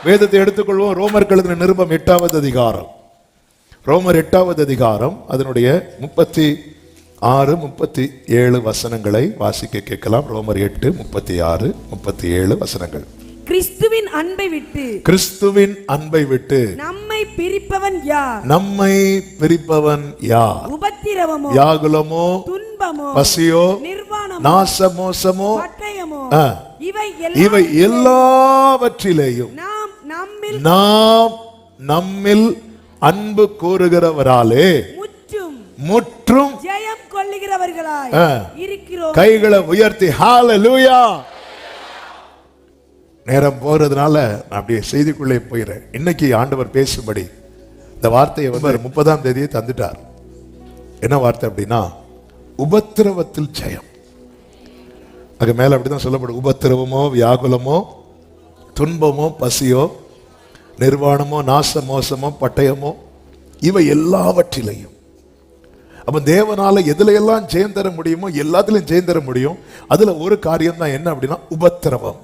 வேதத்தை எடுத்துக்கொள்வோம். ரோமர் எழுதின நிருபம் 8வது அதிகாரம். ரோமர் 8வது அதிகாரம் அதனுடைய 36, 37 வசனங்களை வாசிக்க கேட்கலாம். ரோமர் 8, 36, 37 வசனங்கள். கிறிஸ்துவின் அன்பை விட்டு, கிறிஸ்துவின் அன்பை விட்டு நம்மை பிரிப்பவன் யார்? நம்மை பிரிப்பவன் யார்? உபத்திரவமோ, வியாகுலமோ, துன்பமோ, பசியோ, நிர்வாணமோ, நாசமோசமோ, பட்டயமோ, இவை எல்லாவற்றிலேயும் நாம் நம்மில் அன்பு கூறுகிறவராலே முற்றும் ஜெயம் கொள்ளுகிறவர்களாய் இருக்கிறோம். கைகளை உயர்த்தி ஹalleluya. நேரம் போறதுனால நான் அப்படியே செய்திக்குள்ளே போயிடுறேன். இன்னைக்கு ஆண்டவர் பேசும்படி இந்த வார்த்தையை 30ஆம் தேதியே தந்துட்டார். என்ன வார்த்தை அப்படின்னா, உபத்திரவத்தில் ஜெயம். அது மேல அப்படிதான் சொல்லப்படும். உபத்திரவமோ, வியாகுலமோ, துன்பமோ, பசியோ, நிர்வாணமோ, நாச மோசமோ, பட்டயமோ, இவை எல்லாவற்றிலையும். அப்ப தேவனால எதுல எல்லாம் ஜெயம் தர முடியுமோ எல்லாத்திலையும் ஜெயம் தர முடியும். அதுல ஒரு காரியம் தான் என்ன அப்படின்னா உபத்திரவம்.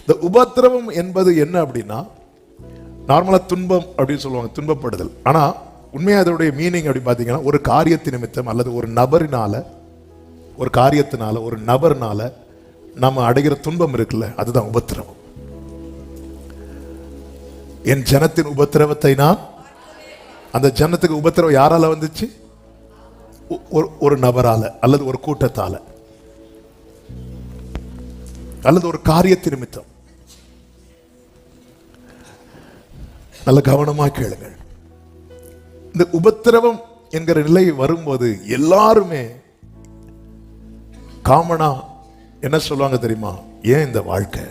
இந்த உபத்திரவம் என்பது என்ன அப்படின்னா, நார்மலா துன்பம் அப்படின்னு சொல்லுவாங்க, துன்பப்படுதல். ஆனா உண்மையா அதோடைய மீனிங் அப்படி பாத்தீங்கன்னா, ஒரு காரியத்தின் நிமித்தம் அல்லது ஒரு நபரினால, ஒரு காரியத்தினால, ஒரு நபர்னால நம்ம அடைகிற துன்பம் இருக்குல்ல, அதுதான் உபத்திரவம். என் ஜனத்தின் உபத்திரவத்தை நான், அந்த ஜனத்துக்கு உபத்திரவம் யாரால வந்துச்சு? ஒரு நபரால அல்லது ஒரு கூட்டத்தால அல்லது ஒரு காரியத்தின் நிமித்தம். நல்ல கவனமா கேளுங்கள். இந்த உபத்திரவம் என்கிற நிலை வரும்போது எல்லாருமே காமனா என்ன சொல்லுவாங்க தெரியுமா? ஏன் இந்த வாழ்க்கை,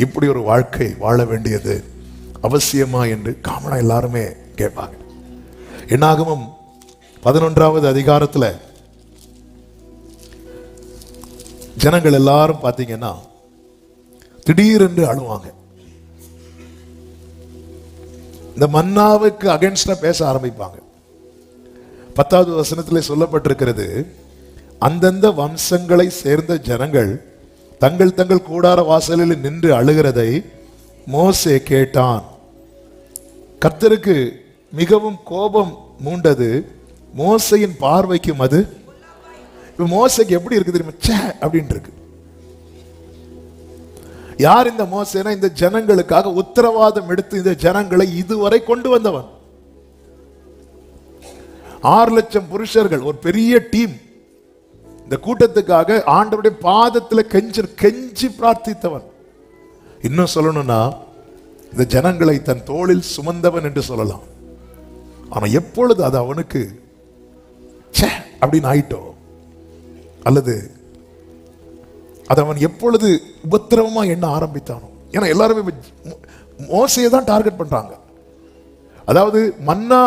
இப்படி ஒரு வாழ்க்கை வாழ வேண்டியது அவசியமா என்று காமனா எல்லாருமே கேட்பாங்க. என்னாகமம் 11வது அதிகாரத்துல ஜனங்கள் எல்லாரும் பாத்தீங்கன்னா திடீரென்று அழுவாங்க. இந்த மன்னாவுக்கு அகைன்ஸ்டா பேச ஆரம்பிப்பாங்க. 10வது வசனத்திலே சொல்லப்பட்டிருக்கிறது, அந்தந்த வம்சங்களை சேர்ந்த ஜனங்கள் தங்கள் தங்கள் கூடார வாசலில் நின்று அழுகிறதை மோசே கேட்டான். கர்த்தருக்கு மிகவும் கோபம் மூண்டது, மோசையின் பார்வைக்கும் அது. இப்ப மோசைக்கு எப்படி இருக்கு தெரியுமா? ச்சே அப்படின்னு இருக்கு. யார் இந்த மோசேனா? இந்த ஜனங்களுக்காக உத்தரவாதம் எடுத்து இந்த ஜனங்களை இதுவரை கொண்டு வந்தவன். 6 லட்சம் புருஷர்கள், ஒரு பெரிய டீம். இந்த கூட்டத்துக்காக ஆண்டவருடைய பாதத்தில் கெஞ்சி பிரார்த்தித்தவன். இன்னும் சொல்லணும்னா, இந்த ஜனங்களை தன் தோளில் சுமந்தவன் என்று சொல்லலாம். ஆனா எப்பொழுது அது அவனுக்கு ச்சே அப்படின்னு ஆயிட்டோ, அல்லது அது அவன் எப்பொழுது உபத்திரவமா எண்ண ஆரம்பித்தானோ. ஏன்னா எல்லாருமே மோசையை தான் டார்கெட் பண்றாங்க. அதாவது மன்னா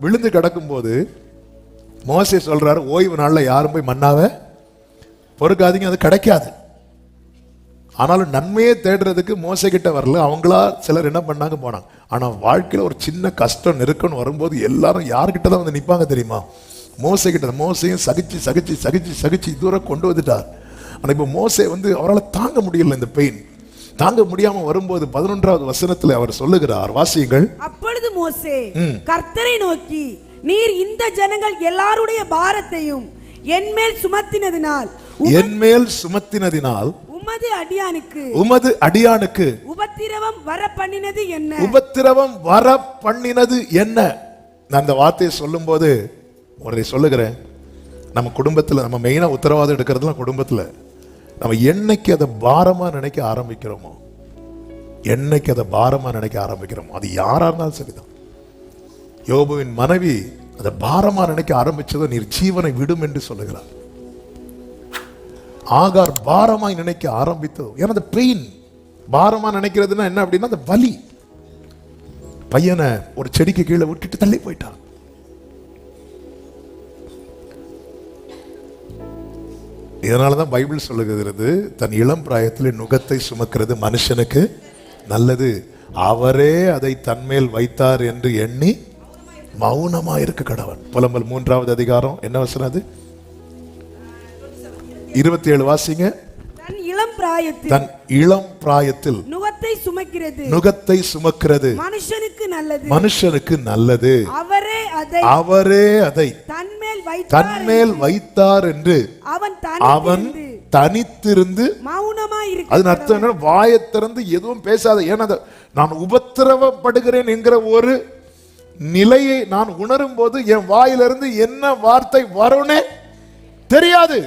விழுந்து கிடக்கும் போது மோசே சொல்றாரு, ஓய்வு நாள்ல யாரும் போய் மன்னாவை பொறுக்காதீங்க, அது கிடைக்காது. ஆனாலும் நன்மையே தேடுறதுக்கு மோசை கிட்ட வரல. அவங்களா சிலர் என்ன பண்ணாங்க, போனாங்க. ஆனா வாழ்க்கையில ஒரு சின்ன கஷ்டம் நெருக்கம்னு வரும்போது எல்லாரும் யாருக்கிட்ட தான் வந்து நிற்பாங்க தெரியுமா? மோசை கிட்ட. மோசையும் சகிச்சு சகிச்சு சகிச்சு சகிச்சு தூரம் கொண்டு வந்துட்டார். ஆனா இப்ப மோசே அவரால் தாங்க முடியல. இந்த பெயின் தாங்க முடியாம வரும்போது 11வது வசனத்துல அவர் சொல்லுகிறார், வாசியுங்கள். அப்பொழுது மோசே கர்த்தரை நோக்கி, நீர் இந்த ஜனங்கள் எல்லாருடைய பாரத்தையும் என்மேல் சுமத்தினதினால் உமது அடியானுக்கு உபத்திரவம் வர பண்ணினது என்ன? உபத்திரவம் வர பண்ணினது என்ன? நான் இந்த வார்த்தையை சொல்லும் போது ஒரு சொல்லுகிறேன், நம்ம குடும்பத்துல நம்ம மெயினா உத்தரவாதம் எடுக்கிறதுலாம் குடும்பத்துல நம்ம என்னைக்கு அதை பாரமா நினைக்க ஆரம்பிக்கிறோமோ, என்னைக்கு அதை பாரமா நினைக்க ஆரம்பிக்கிறோமோ, அது யாரா இருந்தாலும் சரிதான். யோபுவின் மனைவி அதை பாரமா நினைக்க ஆரம்பிச்சதோ நீர் ஜீவனை விடும் என்று சொல்லுகிறார். ஆகார் பாரமாய் நினைக்க ஆரம்பித்தது. ஏன்னா அந்த பெயின், பாரமா நினைக்கிறதுனா என்ன அப்படின்னா அந்த வலி. பையனை ஒரு செடிக்கு கீழே விட்டுட்டு தள்ளி போயிட்டான். இதனாலதான் பைபிள் சொல்லுகிறது, தன் இளம் பிராயத்தில் நுகத்தை சுமக்கிறது மனுஷனுக்கு நல்லது, அவரே அதை தன்மேல் வைத்தார் என்று எண்ணி மௌனமா இருக்க கடவன். புலம்பல் 3வது அதிகாரம் என்ன வசனம் அது? 27 வாசிங்க. தன் இளம் பிராயத்தில் நுகத்தை சுமக்கிறது, நுகத்தை சுமக்கிறது மனுஷனுக்கு நல்லது, மனுஷனுக்கு நல்லது. அவரே அதை தன்மேல் வைத்தார் என்று அவன் தனித்திருந்து மௌனமாய் இருக்கு. அதன் அர்த்தம் என்ன? வாயை திறந்து எதுவும் பேசாத. ஏன்னா நான் உபத்திரவப்படுகிறேன் என்கிற ஒரு நிலையை நான் உணரும் போது என் வாயிலிருந்து என்ன வார்த்தை வரும்னே தெரியாது.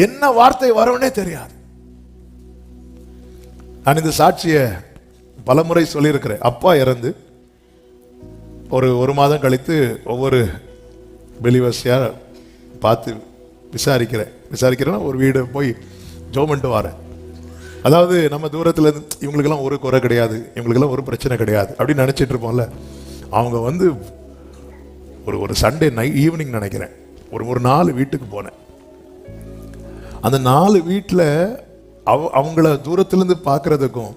என்ன வார்த்தை வரும்னே தெரியாது. நான் இந்த சாட்சியை பலமுறை சொல்லியிருக்கிறேன். அப்பா இறந்து ஒரு மாதம் கழித்து ஒவ்வொரு பெலிவர்ஸையா பார்த்து விசாரிக்கிறேன்னா ஒரு வீடு போய் ஜெபம் பண்ணிட்டு வரேன். அதாவது நம்ம தூரத்தில் இருந்து இவங்களுக்கெல்லாம் ஒரு குறை கிடையாது, இவங்களுக்கெல்லாம் ஒரு பிரச்சனை கிடையாது அப்படின்னு நினச்சிட்டு இருப்போம்ல. அவங்க வந்து ஒரு சண்டே ஈவினிங் நினைக்கிறேன், ஒரு 4 வீட்டுக்கு போனேன். அந்த 4 வீட்டில் அவங்கள தூரத்திலிருந்து பார்க்கறதுக்கும்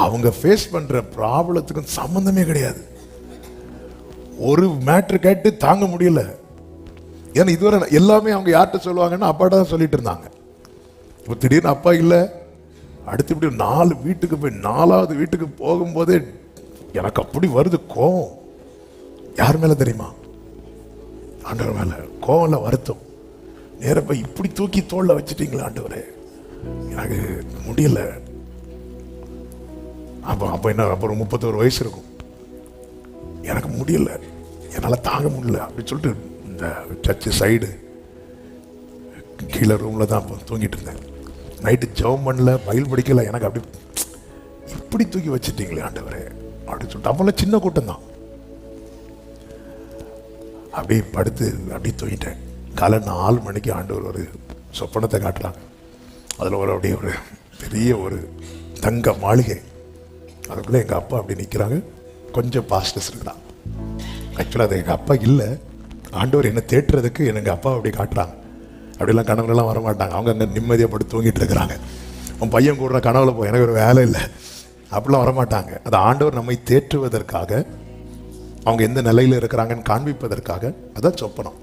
அவங்க ஃபேஸ் பண்ற ப்ராப்ளத்துக்கும் சம்பந்தமே கிடையாது. ஒரு மேட்ரு கேட்டு தாங்க முடியல. ஏன்னா இதுவரை எல்லாமே அவங்க யார்கிட்ட சொல்லுவாங்கன்னா அப்பாட்ட தான் சொல்லிட்டு இருந்தாங்க. இப்போ திடீர்னு அப்பா இல்லை, அடுத்து இப்படி 4 வீட்டுக்கு போய் 4வது வீட்டுக்கு போகும்போதே எனக்கு அப்படி வருது கோவம். யார் மேல தெரியுமா? ஆண்டவர் மேல. கோவம்ல வருத்தம். நேர போய் இப்படி தூக்கி தோல்ல வச்சுட்டீங்களா ஆண்டவரே, எனக்கு முடியல. அப்போ என்ன, அப்புறம் 31 வயசு இருக்கும். எனக்கு முடியல, என்னால் தாங்க முடியல அப்படின்னு சொல்லிட்டு இந்த சர்ச்சு சைடு கீழே ரூமில் தான் தூங்கிட்டு இருந்தேன். நைட்டு ஜெபம் பண்ணல, பைபிள் படிக்கல. எனக்கு அப்படி இப்படி தூக்கி வச்சுட்டீங்களே ஆண்டவரே அப்படின்னு சொல்லிட்டு, அப்போல்லாம் சின்ன கூட்டம் தான். அப்படியே படுத்து அப்படியே தூங்கிட்டேன். காலை 4 மணிக்கு ஆண்டவர் ஒரு சொப்பனத்தை காட்டுறாங்க. அதில் அப்படியே ஒரு பெரிய ஒரு தங்க மாளிகை, அதுக்குள்ளே எங்கள் அப்பா அப்படி நிற்கிறாங்க. கொஞ்சம் பாஸ்டர்ஸ் இருக்கிறாங்க. ஆக்சுவலாக அது எங்கள் அப்பா இல்லை, ஆண்டவர் என்னை தேட்டுறதுக்கு எங்கள் அப்பா அப்படி காட்டுறாங்க. அப்படிலாம் கனவுலாம் வரமாட்டாங்க. அவங்க அங்கே நிம்மதியாக படுத்து தூங்கிட்டு இருக்கிறாங்க. உன் பையன் கூடுற கனவுல போய் எனக்கு ஒரு வேலை இல்லை அப்படிலாம் வரமாட்டாங்க. அது ஆண்டவர் நம்மை தேற்றுவதற்காக, அவங்க எந்த நிலையில் இருக்கிறாங்கன்னு காண்பிப்பதற்காக. அதான் சொப்பனம்.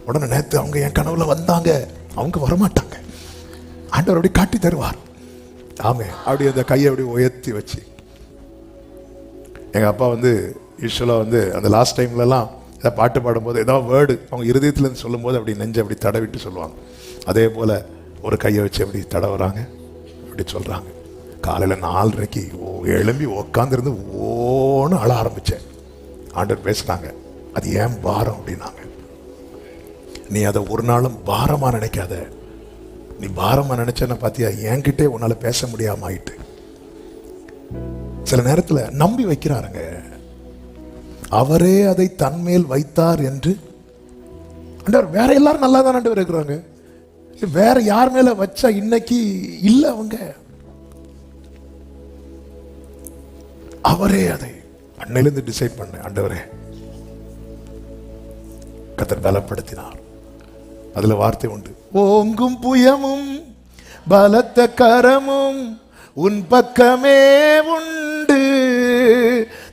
உடனே நேற்று அவங்க என் கனவுல வந்தாங்க. அவங்க வரமாட்டாங்க, ஆண்டவர் அப்படி காட்டி தருவார். ஆமே. அப்படி அந்த கையை அப்படி உயர்த்தி வச்சு எங்கள் அப்பா வந்து யூஸ்வலாக வந்து அந்த லாஸ்ட் டைம்லலாம் ஏதாவது பாட்டு பாடும்போது ஏதாவது வேர்டு அவங்க இருதயத்துலேருந்து சொல்லும் போது அப்படி நெஞ்சு அப்படி தடவிட்டு சொல்லுவாங்க. அதே போல் ஒரு கையை வச்சு அப்படி தடவுறாங்க, அப்படி சொல்கிறாங்க. காலையில் 4:30 எழும்பி உக்காந்துருந்து ஓன்னு அழ ஆரம்பித்தேன். ஆண்டவர் பேசுகிறாங்க, அது ஏன் பாரம் அப்படின்னாங்க. நீ அதை ஒரு நாளும் பாரமாக நினைக்காத. நீ பாரமாக நினைச்சேன்னா பார்த்தியா, என்கிட்டே உன்னால் பேச முடியாம ஆயிட்டு. சில நேரத்தில் நம்பி வைக்கிறாருங்க. அவரே அதை தன்மேல் வைத்தார் என்று. ஆண்டவர் வேற எல்லாரும் நல்லா தான் ஆண்டவர் இருக்கிறாங்க, வேற யார் மேல வச்சா இன்னைக்கு இல்ல. அவங்க அவரே அதை அன்னையிலிருந்து டிசைட் பண்ண. ஆண்டவரே கர்த்தர் பலப்படுத்தினார். அதுல வார்த்தை உண்டு, ஓங்கும் புயமும் பலத்த கரமும் உன் பக்கமே உண்டு,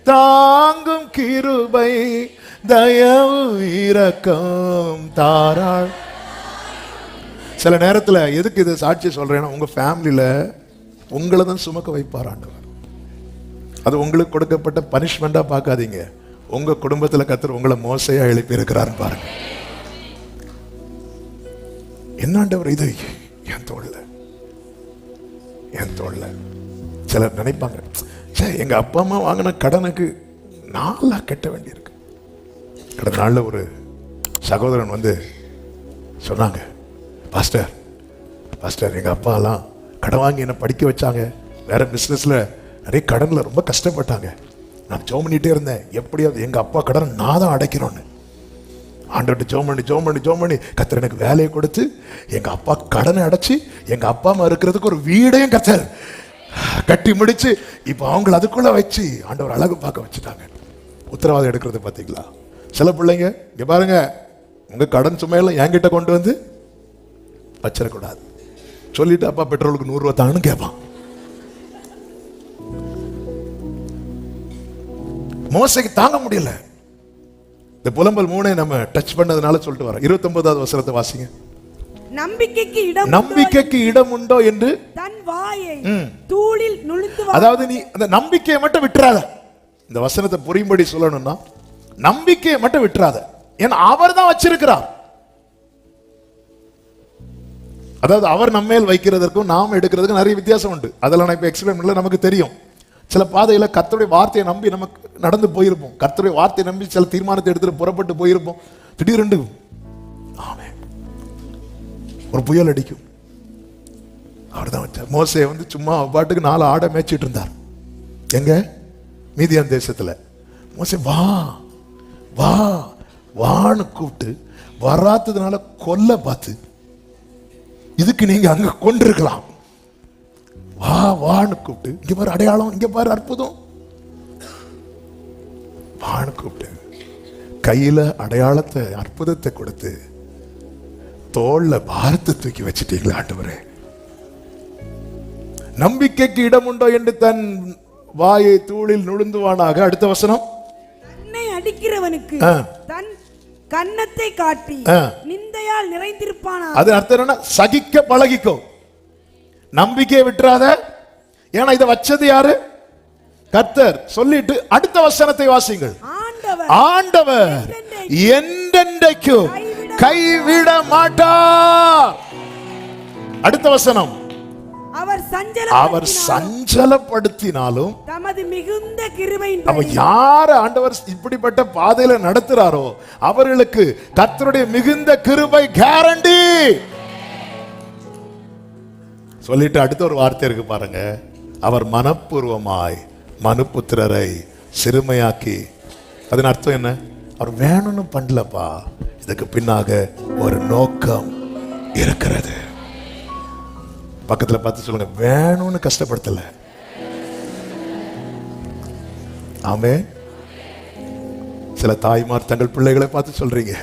தாங்கும் கிருபை தயவு இரக்கம் தாராள். சில நேரத்தில் எதுக்கு இதை சாட்சி சொல்றேன்னா, உங்க ஃபேமிலியில உங்களை தான் சுமக்க வைப்பார் ஆண்டவர். அது உங்களுக்கு கொடுக்கப்பட்ட பனிஷ்மெண்டா பார்க்காதீங்க. உங்க குடும்பத்தில் கர்த்தர் உங்களை மோசையா எழுப்பி இருக்கிறார் பாருங்க. என்னாண்டவர் இது என் தோல்ல. சிலர் நினைப்பாங்க, எங்க அப்பா அம்மா வாங்கின கடனுக்கு 4 லாக் கட்ட வேண்டியிருக்கு. கடந்த நாள்ல ஒரு சகோதரன் வந்து சொன்னாங்க, பாஸ்டர் எங்க அப்பா எல்லாம் கடன் வாங்கி என்ன படிக்க வச்சாங்க, வேற பிசினஸ்ல நிறைய கடன்ல ரொம்ப கஷ்டப்பட்டாங்க. நான் ஜெபம் பண்ணிட்டே இருந்தேன், எப்படியாவது எங்க அப்பா கடனை நான் தான் அடைக்கணும்னு. ஆண்டவர்கிட்ட ஜெபம் பண்ணி கர்த்தர் எனக்கு வேலையை கொடுத்து எங்க அப்பா கடனை அடைச்சு எங்க அப்பா அம்மா இருக்கிறதுக்கு ஒரு வீடையும் கர்த்தர் கட்டி முடிச்சு இப்ப அவங்களை அதுக்குள்ள வச்சு ஆண்டவர் அழகு பார்க்க வச்சுட்டாங்க. உத்தரவாதம் எடுக்கிறது பாத்தீங்களா? சில பிள்ளைங்க இங்க பாருங்க, உங்க கடன் சுமையெல்லாம் என்கிட்ட கொண்டு வந்து வச்சிடக்கூடாது சொல்லிட்டு, அப்பா பெட்ரோலுக்கு 100 ரூபா தான்னு கேட்பான். மோசைக்கு தாங்க முடியல. இந்த புலம்பல் 3 நம்ம டச் பண்ணதுனால சொல்லிட்டு வரோம். 29வது வசனத்தை வாசிங்க. நம்பிக்கைக்கு இடம் உண்டோ என்று தன் வாயை தூளில் நுழைந்து. அதாவது நீ அந்த நம்பிக்கையை மட்டும் விட்டுறாத. இந்த வசனத்தை புரியும்படி சொல்லணும்னா நம்பிக்கையை மட்டும் விட்டுறாத. ஏன்னா அவர் தான் வச்சிருக்கிறார். அதாவது அவர் நம்ம மேல் வைக்கிறதற்கும் நாம் எடுக்கிறதுக்கும் நிறைய வித்தியாசம் உண்டு. அதெல்லாம் நான் இப்ப எக்ஸ்பிளைன் பண்ணல. நமக்கு தெரியும் சில பாதையில கர்த்தருடைய வார்த்தையை நம்பி நமக்கு நடந்து போயிருப்போம். கர்த்தருடைய வார்த்தையை நம்பி சில தீர்மானத்தை எடுத்துட்டு புறப்பட்டு போயிருப்போம். திடீரென்று ஆமென் ஒரு புயல் அடிக்கும். அவர் தான் வச்சார். மோசே வந்து சும்மா பாட்டுக்கு 4 ஆடை மேய்ச்சிட்டு இருந்தார். எங்க? மீதியான் தேசத்துல. மோசே வா வா வான்னு கூப்பிட்டு வராததுனால கொல்ல பார்த்து, இதுக்கு நீங்க அங்க கொண்டிருக்கலாம். வா வான்னு கூப்பிட்டு, இங்க பாரு அடையாளம், இங்க பாரு அற்புதம், வான்னு கூப்பிட்டு கையில அடையாளத்தை அற்புதத்தை கொடுத்து தோல்ல பாரத்தை தூக்கி வச்சிட்டீங்களா ஆண்டவரே. நம்பிக்கைக்கு இடம் உண்டோ என்று தன் வாயை தூளில் நுழுந்துவானாக. அடுத்த வசனம், தன்னை அடிக்கிறவனுக்கு தன் கன்னத்தை காட்டி நிந்தையால் நிறைந்திருப்பானா. அது அர்த்தம் என்ன? சகிக்க பழகிக்கோ, நம்பிக்கையை விட்டுறாத. ஏன்னா இதை வச்சது யாரு? கர்த்தர். சொல்லிட்டு அடுத்த வசனத்தை வாசிங்கள். ஆண்டவர் என்றென்றைக்கும் கைவிட மாட்டார். அடுத்த வசனம், அவர் சஞ்சலப்படுத்தினாலும் தமது மிகுந்த கிருபையின். அப்ப யார ஆண்டவர் இப்படிப்பட்ட பாதையில நடத்துறாரோ அவர்களுக்கு கர்த்தருடைய மிகுந்த கிருபை கேரண்டி. சொல்லிட்டு அடுத்த ஒரு வார்த்தை இருக்கு பாருங்க, அவர் மனப்பூர்வமாய் மனுபுத்திரரை சிறுமையாக்கி. அதன் அர்த்தம் என்ன? அவர் வேணும்னு பண்ணலப்பா, இதுக்கு பின்னாக ஒரு நோக்கம் இருக்கிறது. பக்கத்துல பார்த்து சொல்லுங்க, வேணும்னு கஷ்டப்படுத்தல. ஆமே. சில தாய்மார் தங்கள் பிள்ளைகளை பார்த்து சொல்றீங்க,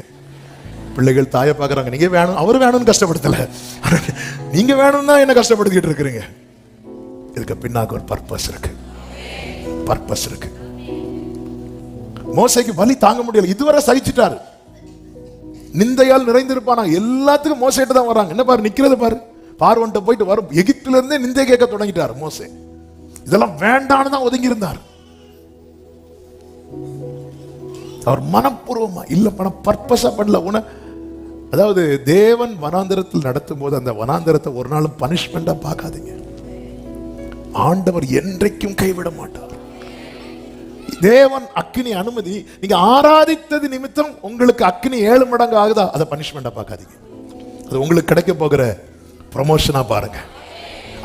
பிள்ளைகள் தாயை பார்க்கறாங்க, நீங்க வேணும், அவர் வேணும்னு கஷ்டப்படுத்தல, நீங்க வேணும் தான் என்ன கஷ்டப்படுத்திட்டு இருக்கிறீங்க. இதுக்கு பின்னாக ஒரு பர்பஸ் இருக்கு, பர்பஸ் இருக்கு. மோசேக்கு வலி தாங்க முடியல, இதுவரை சகிச்சிட்டாரு. நிந்தையால் நிறைந்திருப்பானா. எல்லாத்துக்கும் மோசேட்ட தான் வராங்க. என்ன பாரு நிக்கிறது பாரு, பார்வன்ட்ட போயிட்டு வரும் எகிப்துல இருந்தே நிந்தை கேட்க தொடங்கிட்டார் மோசே. இதெல்லாம் வேண்டான்னு தான் ஒதுங்கி இருந்தார். அவர் மனப்பூர்வமா இல்ல, பர்பஸா பண்ணல. அதாவது தேவன் வனாந்தரத்தில் நடத்தும் போது அந்த வனாந்தரத்தை ஒரு நாளும் பனிஷ்மெண்டா பார்க்காதீங்க. ஆண்டவர் என்றைக்கும் கைவிட மாட்டார். தேவன் அக்கினி அனுமதி, நீங்க ஆராதித்தது நிமித்தம் உங்களுக்கு அக்கினி 7 மடங்கு ஆகுதா, அதை பனிஷ்மெண்டா பார்க்காதீங்க. அது உங்களுக்கு கிடைக்க போகிற ப்ரமோஷனா பாருங்க.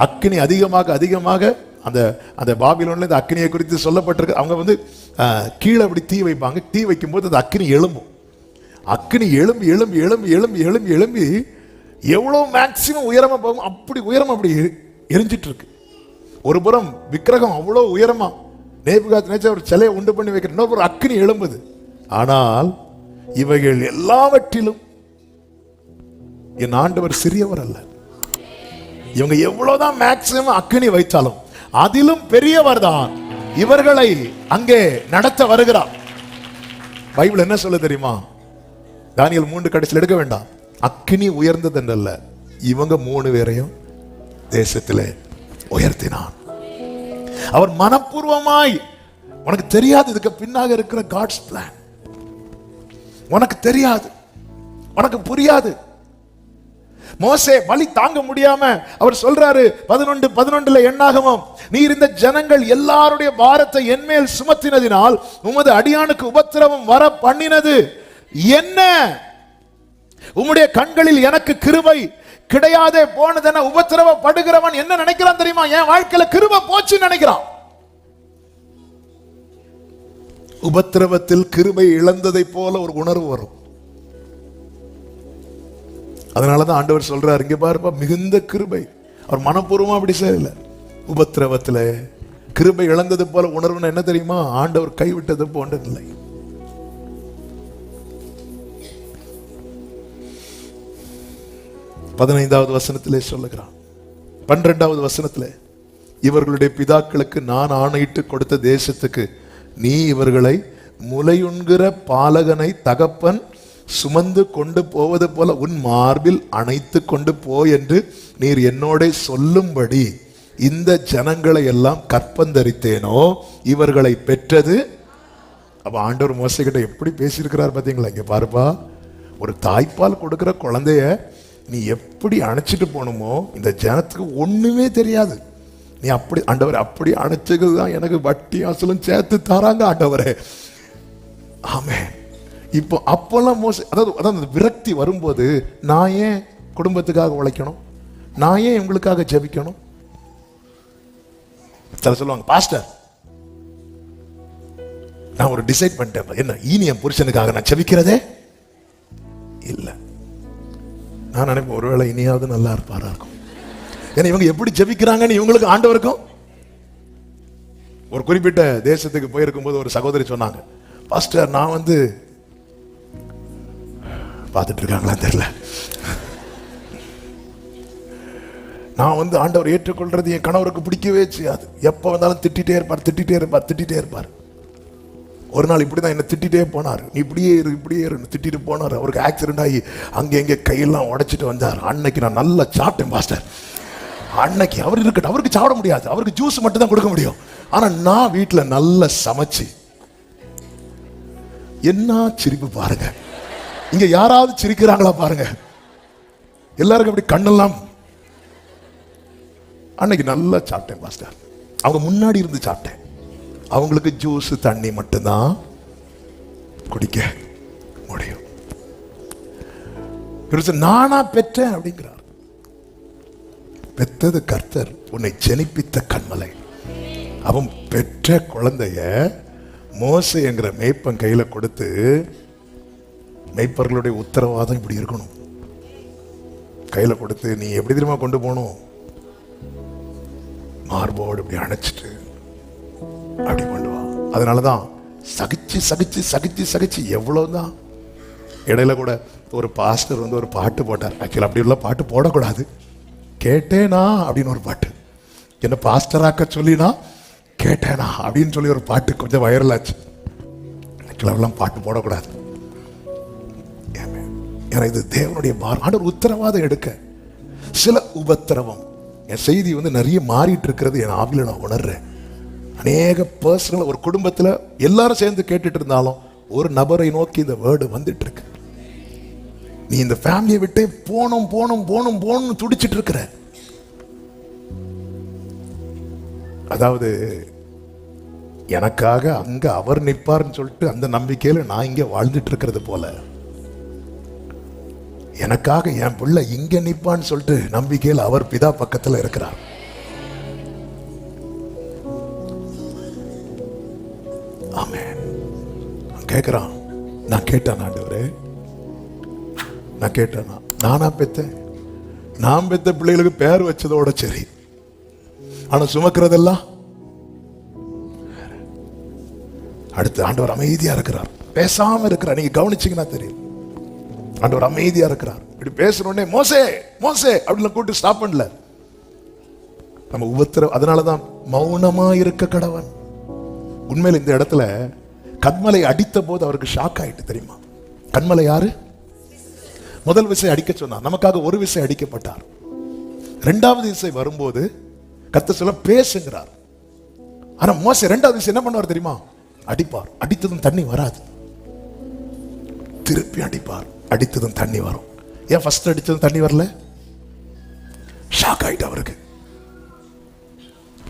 அக்கினி அதிகமாக அதிகமாக அந்த அந்த பாபிலோன்ல இந்த அக்கினியை குறித்து சொல்லப்பட்டிருக்கு. அவங்க வந்து கீழே அப்படி தீ வைப்பாங்க. தீ வைக்கும் போது அந்த அக்கினி எழும்பும். அக்கினி எழும்பி எழும்பி எழும்பி எழும்பி எழும்பி எழும்பி எவ்வளவு மேக்சிமம் உயரமா போகும், அப்படி உயரமா அப்படி எரிஞ்சிட்டு இருக்கு. ஒரு புறம் விக்கிரகம் அவ்வளவு உயரமா நேபுகாத்நேச்சர் ஒரு சிலையை உண்டு பண்ணி வைக்கிற, இன்னொரு அக்கினி எழும்புது. ஆனால் இவைகள் எல்லாவற்றிலும் என் ஆண்டவர் சிறியவர் அல்ல. இவங்க எவ்வளவுதான் மேக்சிமம் அக்கினி வைத்தாலும் அதிலும் பெரியவர் தான் இவர்களை அங்கே நடத்த வருகிறார். பைபிள் என்ன சொல்ல தெரியுமா? தானியேல் 3 கடைசியில் எடுக்க வேண்டாம். அக்கினி உயர்ந்தது என்றல்ல, இவங்க 3 பேரையும் தேசத்திலே உயர்த்தினான். அவர் மனப்பூர்வமாய். உனக்கு தெரியாது இதுக்கு பின்னாக இருக்கிற காட்ஸ் பிளான். உனக்கு தெரியாது, உனக்கு புரியாது. மோசே வலி தாங்க முடியாம அவர் சொல்றாரு 11:11 எண்ணாகமம், நீர் இந்த ஜனங்கள் எல்லாருடைய பாரத்தை என்மேல் சுமத்தினதினால் உமது அடியானுக்கு உபத்திரவம் வர பண்ணினது என்ன? உம்முடைய கண்களில் எனக்கு கிருபை கிடையாதே போனதென உபத்திரவப்படுகிறவன் என்ன நினைக்கிறான் தெரியுமா? என் வாழ்க்கையில கிருபை போச்சுன்னு நினைக்கிறான். உபத்திரவத்தில் கிருபை இழந்ததை போல ஒரு உணர்வு வரும். அதனாலதான் ஆண்டவர் சொல்றார், இங்க பாருப்பா மிகுந்த கிருபை. அவர் மனப்பூர்வமா அப்படி செய்யல. உபத்திரவத்துல கிருபை இழந்தது போல உணர்வுன்னு என்ன தெரியுமா? ஆண்டவர் கைவிட்டது போன்றதில்லை. பதினைந்தாவது வசனத்திலே சொல்லுகிறான். 12வது வசனத்திலே, இவர்களுடைய பிதாக்களுக்கு நான் ஆணையிட்டு கொடுத்த தேசத்துக்கு நீ இவர்களை முலையுண்கிற பாலகனை தகப்பன் சுமந்து கொண்டு போவது போல உன் மார்பில் அணைத்து கொண்டு போ என்று நீர் என்னோட சொல்லும்படி இந்த ஜனங்களை எல்லாம் கற்பந்தரித்தேனோ இவர்களை பெற்றது. அப்ப ஆண்டவர் மோசே கிட்ட எப்படி பேசியிருக்கிறார் பாத்தீங்களா? இங்க பாருப்பா, ஒரு தாய்ப்பால் கொடுக்கிற குழந்தைய நீ எப்படி அணைச்சிட்டு போகணுமோ இந்த ஜனத்துக்கு ஒண்ணுமே தெரியாது. நீ அப்படி ஆண்டவர் அப்படி அணைச்சதுதான் எனக்கு வட்டி அசலும் சேர்த்து தராங்க ஆண்டவரே. ஆமே. இப்போ அப்பெல்லாம் மோசே அதாவது விரக்தி வரும்போது நான் ஏன் குடும்பத்துக்காக உழைக்கணும், நான் ஏன் உங்களுக்காக ஜெபிக்கணும்? சொல்லுவாங்க, பாஸ்டர் நான் ஒரு டிசைட் பண்ணிட்டேன், என்ன இனி என் புருஷனுக்காக நான் ஜெபிக்கிறதே இல்லை. நான் நினைப்பேன் ஒருவேளை இனியாவது நல்லா இருப்பாரா இருக்கும். ஏன்னா இவங்க எப்படி ஜெபிக்கிறாங்கன்னு இவங்களுக்கு ஆண்டவருக்கும். ஒரு குறிப்பிட்ட தேசத்துக்கு போயிருக்கும் போது ஒரு சகோதரி சொன்னாங்க, பாஸ்டர் நான் பார்த்துட்டு இருக்காங்களா தெரியல, நான் ஆண்டவர் ஏற்றுக்கொள்றது என் கணவருக்கு பிடிக்கவே செய்யாது. எப்போ வந்தாலும் திட்டிகிட்டே இருப்பார். ஒரு நாள் இப்படிதான் என்ன திட்டிகிட்டே போனார், நீ இப்படியே இரு திட்டிட்டு போனார். அவருக்கு ஆக்சிடென்ட் ஆகி அங்கே எங்கே கையெல்லாம் உடைச்சிட்டு வந்தார். அன்னைக்கு நான் நல்லா சாப்பிட்டேன் பாஸ்டர். அன்னைக்கு அவர் இருக்கட்டும், அவருக்கு சாப்பிட முடியாது, அவருக்கு ஜூஸ் மட்டும் தான் கொடுக்க முடியும். ஆனா நான் வீட்டில் நல்லா சமைச்சு, என்ன சிரிப்பு பாருங்க. இங்க யாராவது சிரிக்கிறாங்களா பாருங்க. எல்லாருக்கும் அப்படி கண்ணெல்லாம். அன்னைக்கு நல்லா சாப்பிட்டேன் பாஸ்டர். அவங்க முன்னாடி இருந்து சாப்பிட்டேன். அவங்களுக்கு ஜூஸ் தண்ணி மட்டும்தான் குடிக்க முடியும். நானா பெற்றேன் அப்படிங்கிறார். பெற்றது கர்த்தர், உன்னை ஜெனிப்பித்த கண்மலை. அவன் பெற்ற குழந்தைய மோசே என்கிற மேய்ப்பன் கையில கொடுத்து, மேய்ப்பர்களுடைய உத்தரவாதம் இப்படி இருக்கணும், கையில கொடுத்து நீ எப்படி தெரியுமா கொண்டு போகணும், மார்போடு இப்படி அணைச்சிட்டு அப்படி கொண்டு வா. அதனாலதான் சகிச்சு எவ்வளவுதான். இடையில கூட ஒரு பாஸ்டர் ஒரு பாட்டு போட்டார். ஆக்சுவலா அப்படி உள்ள பாட்டு போடக்கூடாது. கேட்டேனா அப்படின்னு ஒரு பாட்டு, என்ன பாஸ்டராக்க சொல்லினா கேட்டேனா அப்படின்னு சொல்லி ஒரு பாட்டு கொஞ்சம் வைரல் ஆச்சு. ஆக்சுவலா பாட்டு போடக்கூடாது. ஏன்னா இது தேவனுடைய ஆண்டவர் உத்தரவாதம் எடுக்க சில உபத்திரவம். என் செய்தி நிறைய மாறிட்டு இருக்கிறது என் ஆவில நான் உணர்றேன். அநேக பர்சனல் ஒரு குடும்பத்தில் எல்லாரும் சேர்ந்து கேட்டுட்டு இருந்தாலும் ஒரு நபரை நோக்கி இந்த வேர்டு வந்துட்டு இருக்கு. நீ இந்த ஃபேமிலியை விட்டு போனும் துடிச்சிட்டு இருக்கிற. அதாவது எனக்காக அங்க அவர் நிற்பார்னு சொல்லிட்டு அந்த நம்பிக்கையில நான் இங்க வாழ்ந்துட்டு இருக்கிறது போல, எனக்காக என் பிள்ளை இங்க நிற்பான்னு சொல்லிட்டு நம்பிக்கையில் அவர் பிதா பக்கத்தில் இருக்கிறார். ஆமென். கேட்கிறான், நான் கேட்டேன் ஆண்டவரே, நான் கேட்டேனா? நானா பெத்தேன்? நான் பெத்த பிள்ளைகளுக்கு பேர் வச்சதோட சரி, ஆனா சுமக்கிறதெல்லாம். அடுத்து ஆண்டவர் அமைதியா இருக்கிறார், பேசாம இருக்கிறார். நீங்க கவனிச்சீங்கன்னா தெரியும், ஆண்டவர் அமைதியா இருக்கிறார். இப்படி பேசணுன்னே மோசே மோசே அப்படின்னு கூப்பிட்டு ஸ்டாப் பண்ணல. நம்ம உபத்திரம். அதனாலதான் மௌனமா இருக்க கடவன். உண்மையில இந்த இடத்துல கண்மலை அடித்த போது அவருக்கு ஷாக் ஆயிட்டு தெரியுமா? கண்மலை யாரு? முதல் விசை அடிக்க சொன்னார், நமக்காக ஒரு விசை அடிக்கப்பட்டார். இரண்டாவது விசை வரும்போது கர்த்தர் சொல்ல பேசுங்கிறார். ஆனா மோசே இரண்டாவது விசை என்ன பண்ணுவார் தெரியுமா? அடிப்பார். அடித்ததும் தண்ணி வராது, திருப்பி அடிப்பார். அடித்ததும் தண்ணி வரும். ஏன் ஃபர்ஸ்ட் அடித்ததும் தண்ணி வரல? ஷாக் ஆயிட்டு அவருக்கு.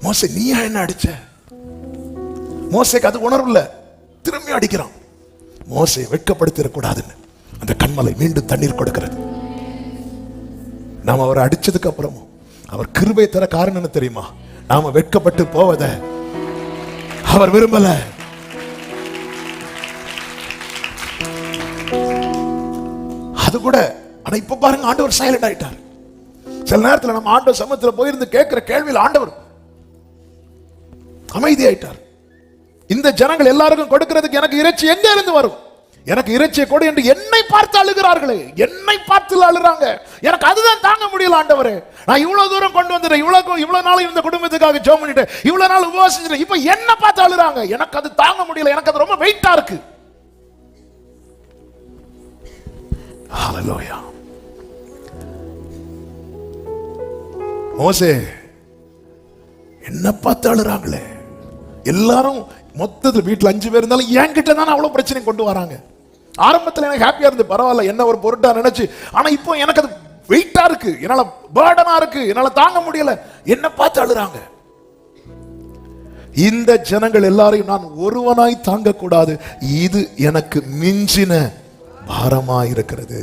மோசே நீ என்ன அடிச்ச? மோசேக்கு அது உணர்வு இல்ல, திரும்பி அடிக்கிறான். மோசே வெட்கப்படுத்திடக்கூடாதுன்னு அந்த கண்மலை மீண்டும் தண்ணீர் கொடுக்கிறது. நாம அவரை அடிச்சதுக்கு அப்புறமும் அவர் கிருபை தர காரணம் என்ன தெரியுமா? நாம வெட்கப்பட்டு போவத அவர் விரும்பல. அது கூட. ஆனா இப்ப பாருங்க, ஆண்டவர் சைலண்ட் ஆயிட்டார். சில நேரத்தில் நம்ம ஆண்டவர் சமூகத்தில் போயிருந்து கேட்கிற கேள்வியில் ஆண்டவர் அமைதி ஆயிட்டார். இந்த ஜனங்கள் எல்லாருக்கும் கொடுக்கிறதுக்கு எனக்கு இறைச்சி எங்க இருந்து வரும்? எனக்கு இறைச்சியை கொடு என்று என்னை பார்த்து அழுகிறார்களே, என்னை பார்த்து அழுறாங்க. எனக்கு அதுதான் தாங்க முடியல ஆண்டவரே. நான் இவ்வளவு தூரம் கொண்டு வந்துட்டேன், இவ்வளவு நாள் இந்த குடும்பத்துக்காக ஜெபம் பண்ணிட்டேன், இவ்வளவு நாள் உபவாசிச்சிட்டேன், இப்ப என்ன பார்த்து அழுறாங்க. எனக்கு அது தாங்க முடியல, எனக்கு அது ரொம்ப வெயிட்டா இருக்கு. ஹல்லேலூயா. மோசே என்ன பார்த்து அழுறாங்களே எல்லாரும். மொத்தத்தில் வீட்டில் 5 பேர் இருந்தாலும் என்கிட்ட தான் அவ்வளவு பிரச்சனை கொண்டு வராங்க. ஆரம்பத்தில் எனக்கு ஹாப்பியா இருந்து பரவாயில்ல, என்ன ஒரு பொருட்டா நினைச்சு. ஆனா இப்போ எனக்கு அது வெயிட்டா இருக்கு, என்னால பேர்டனா இருக்கு, என்னால தாங்க முடியல. என்ன பார்த்து அழுறாங்க. இந்த ஜனங்கள் எல்லாரையும் நான் ஒருவனாய் தாங்க கூடாது, இது எனக்கு மிஞ்சின பாரமா இருக்கிறது.